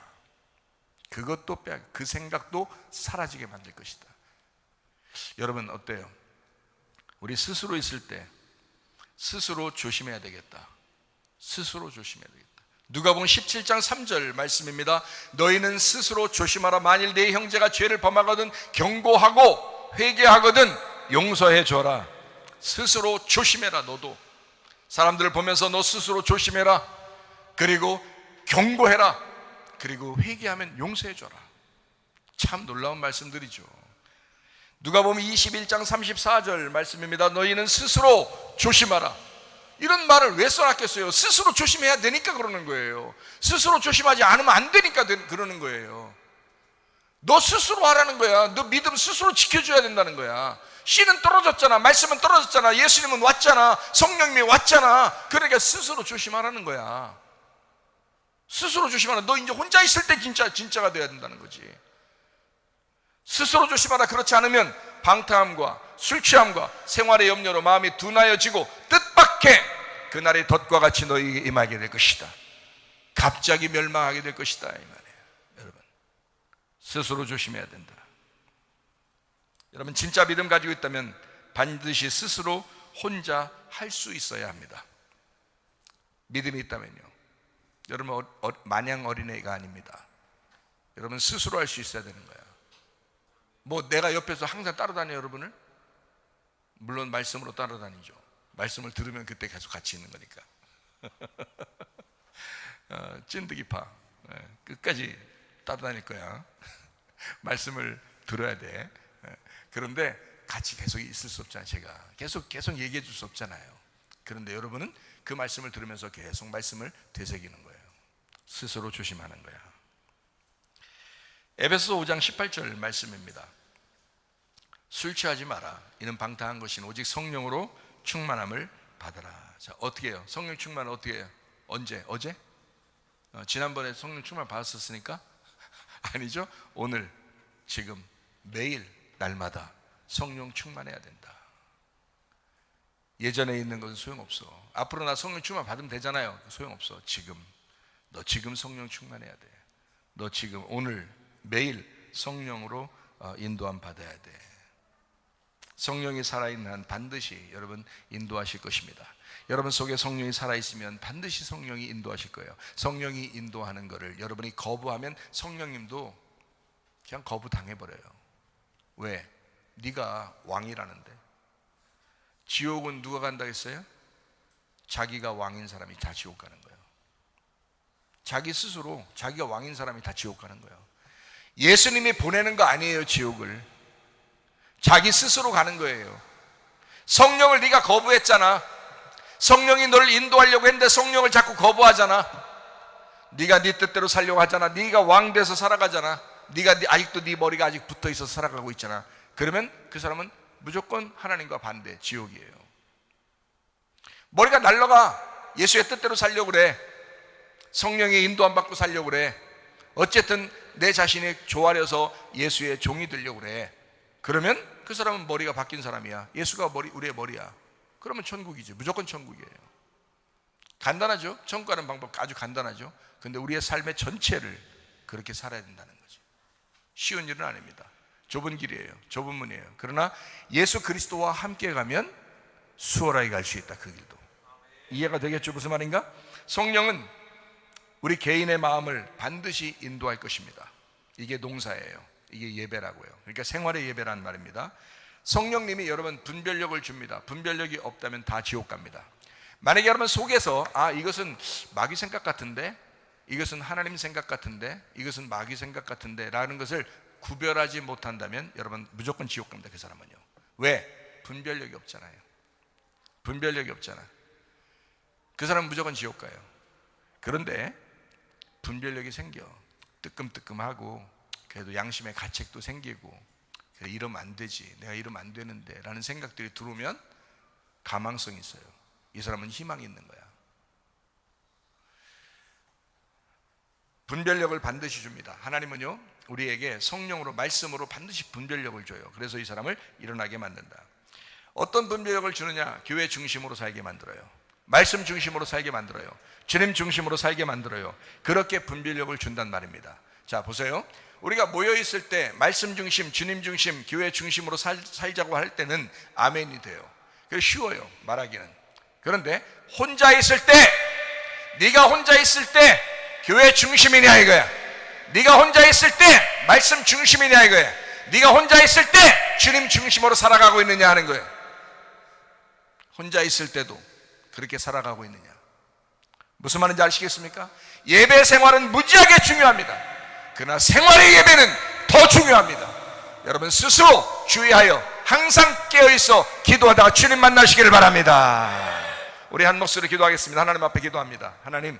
그것도 그 생각도 사라지게 만들 것이다. 여러분 어때요? 우리 스스로 있을 때 스스로 조심해야 되겠다. 스스로 조심해야 되겠다. 누가복음 17장 3절 말씀입니다. 너희는 스스로 조심하라. 만일 네 형제가 죄를 범하거든 경고하고 회개하거든 용서해 줘라. 스스로 조심해라. 너도 사람들을 보면서 너 스스로 조심해라. 그리고 경고해라. 그리고 회개하면 용서해 줘라. 참 놀라운 말씀들이죠. 누가복음 21장 34절 말씀입니다. 너희는 스스로 조심하라. 이런 말을 왜 써놨겠어요? 스스로 조심해야 되니까 그러는 거예요. 스스로 조심하지 않으면 안 되니까 그러는 거예요. 너 스스로 하라는 거야. 너 믿음 스스로 지켜줘야 된다는 거야. 씨는 떨어졌잖아. 말씀은 떨어졌잖아. 예수님은 왔잖아. 성령님이 왔잖아. 그러니까 스스로 조심하라는 거야. 스스로 조심하라. 너 이제 혼자 있을 때 진짜가 돼야 된다는 거지. 스스로 조심하라. 그렇지 않으면 방탕함과 술 취함과 생활의 염려로 마음이 둔하여지고 뜻밖의 그날의 덫과 같이 너희에게 임하게 될 것이다. 갑자기 멸망하게 될 것이다 이 말이에요. 여러분 스스로 조심해야 된다. 여러분 진짜 믿음 가지고 있다면 반드시 스스로 혼자 할 수 있어야 합니다. 믿음이 있다면요. 여러분 마냥 어린애가 아닙니다. 여러분 스스로 할 수 있어야 되는 거야. 뭐 내가 옆에서 항상 따라다녀요 여러분을? 물론 말씀으로 따라다니죠. 말씀을 들으면 그때 계속 같이 있는 거니까. 찐득이파. 끝까지 따라다닐 거야. 말씀을 들어야 돼. 그런데 같이 계속 있을 수 없잖아요. 제가 계속 얘기해 줄 수 없잖아요. 그런데 여러분은 그 말씀을 들으면서 계속 말씀을 되새기는 거예요. 스스로 조심하는 거야. 에베소서 5장 18절 말씀입니다. 술 취하지 마라. 이는 방탕한 것이니 오직 성령으로 충만함을 받아라. 자, 어떻게 해요? 성령 충만은 어떻게 해요? 언제? 어제? 지난번에 성령 충만 받았었으니까? 아니죠. 오늘, 지금, 매일, 날마다 성령 충만해야 된다. 예전에 있는 것은 소용없어. 앞으로 나 성령 충만 받으면 되잖아요. 소용없어. 너 지금 성령 충만해야 돼. 너 지금 오늘 매일 성령으로 인도함 받아야 돼. 성령이 살아있는 한 반드시 여러분 인도하실 것입니다. 여러분 속에 성령이 살아있으면 반드시 성령이 인도하실 거예요. 성령이 인도하는 것을 여러분이 거부하면 성령님도 그냥 거부당해버려요. 왜? 네가 왕이라는데. 지옥은 누가 간다 했어요? 자기가 왕인 사람이 다 지옥 가는 거예요. 자기 스스로 자기가 왕인 사람이 다 지옥 가는 거예요. 예수님이 보내는 거 아니에요. 지옥을 자기 스스로 가는 거예요. 성령을 네가 거부했잖아. 성령이 너를 인도하려고 했는데 성령을 자꾸 거부하잖아. 네가 네 뜻대로 살려고 하잖아. 네가 왕 돼서 살아가잖아. 네가 아직도 네 머리가 아직 붙어있어서 살아가고 있잖아. 그러면 그 사람은 무조건 하나님과 반대, 지옥이에요. 머리가 날라가. 예수의 뜻대로 살려고 그래. 성령의 인도함 받고 살려고 그래. 어쨌든 내 자신이 조아려서 예수의 종이 되려고 그래. 그러면 그 사람은 머리가 바뀐 사람이야. 예수가 우리의 머리야. 그러면 천국이죠. 무조건 천국이에요. 간단하죠? 천국 가는 방법 아주 간단하죠? 근데 우리의 삶의 전체를 그렇게 살아야 된다는 거죠. 쉬운 일은 아닙니다. 좁은 길이에요. 좁은 문이에요. 그러나 예수 그리스도와 함께 가면 수월하게 갈 수 있다. 그 길도. 이해가 되겠죠? 무슨 말인가? 성령은 우리 개인의 마음을 반드시 인도할 것입니다. 이게 농사예요. 이게 예배라고요. 그러니까 생활의 예배라는 말입니다. 성령님이 여러분 분별력을 줍니다. 분별력이 없다면 다 지옥 갑니다. 만약에 여러분 속에서 이것은 마귀 생각 같은데, 이것은 하나님 생각 같은데, 이것은 마귀 생각 같은데 라는 것을 구별하지 못한다면 여러분 무조건 지옥 갑니다. 그 사람은요. 왜? 분별력이 없잖아요. 분별력이 없잖아. 그 사람은 무조건 지옥 가요. 그런데 분별력이 생겨. 뜨끔뜨끔하고 그래도 양심의 가책도 생기고, 그래, 이러면 안 되지, 내가 이러면 안 되는데 라는 생각들이 들어오면 가망성이 있어요. 이 사람은 희망이 있는 거야. 분별력을 반드시 줍니다. 하나님은요 우리에게 성령으로 말씀으로 반드시 분별력을 줘요. 그래서 이 사람을 일어나게 만든다. 어떤 분별력을 주느냐? 교회 중심으로 살게 만들어요. 말씀 중심으로 살게 만들어요. 주님 중심으로 살게 만들어요. 그렇게 분별력을 준단 말입니다. 자, 보세요. 우리가 모여있을 때 말씀 중심, 주님 중심, 교회 중심으로 살자고 할 때는 아멘이 돼요. 그래서 쉬워요, 말하기는. 그런데 혼자 있을 때, 네가 혼자 있을 때 교회 중심이냐 이거야. 네가 혼자 있을 때 말씀 중심이냐 이거야. 네가 혼자 있을 때 주님 중심으로 살아가고 있느냐 하는 거예요. 혼자 있을 때도 그렇게 살아가고 있느냐. 무슨 말인지 아시겠습니까? 예배 생활은 무지하게 중요합니다. 그러나 생활의 예배는 더 중요합니다. 여러분 스스로 주의하여 항상 깨어있어 기도하다가 주님 만나시기를 바랍니다. 우리 한 목소리로 기도하겠습니다. 하나님 앞에 기도합니다. 하나님,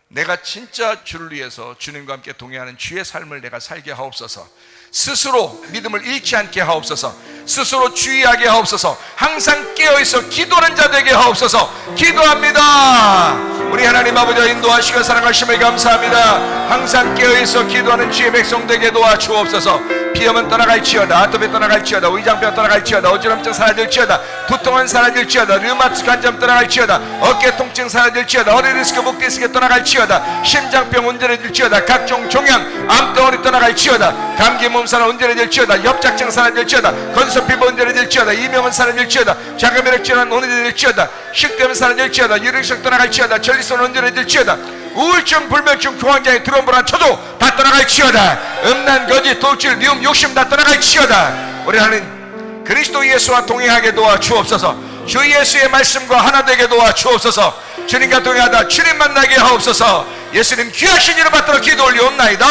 내가 진짜 주를 위해서 주님과 함께 동행하는 주의 삶을 내가 살게 하옵소서. 스스로 믿음을 잃지 않게 하옵소서. 스스로 주의하게 하옵소서. 항상 깨어있어 기도하는 자 되게 하옵소서. 기도합니다. 우리 하나님 아버지와 인도하시고 사랑하심을 감사합니다. 항상 깨어있어 기도하는 주의 백성 되게 도와주옵소서. 비염은 떠나갈지어다, 아토피 떠나갈지어다, 위장병 떠나갈지어다, 어지럼증 사라질지어다, 두통은 사라질지어다, 류마티스 관절 떠나갈지어다, 어깨 통증 사라질지어다, 허리 디스크, 목 디스크 떠나갈지어다, 심장병 온전해질지어다, 각종 종양, 암덩어리 떠나갈지어다, 감기 몸살은 온전해질지어다, 협착증 사라질지어다, 건선 피부 온전해질지어다, 이명은 사라질지어다, 자가면역 질환 온전해질지어다, 식대는 사라질지어다, 유력성 떠나갈지어다, 전립선 온전해질지어다, 우울증, 불면증, 공황장애, 드럼브라, 초조 다 떠나갈지어다, 음란, 거짓, 돌질, 미움, 욕심 다 떠나갈지어다. 우리 하나님 그리스도 예수와 동행하게 도와주옵소서. 주 예수의 말씀과 하나 되게 도와 주옵소서. 주님과 동행하다 주님 만나게 하옵소서. 예수님 귀하신 이름 받들어 기도 올리옵나이다.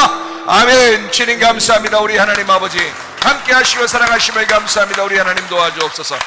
아멘. 주님 감사합니다. 우리 하나님 아버지 함께 하시고 사랑하심을 감사합니다. 우리 하나님 도와주옵소서.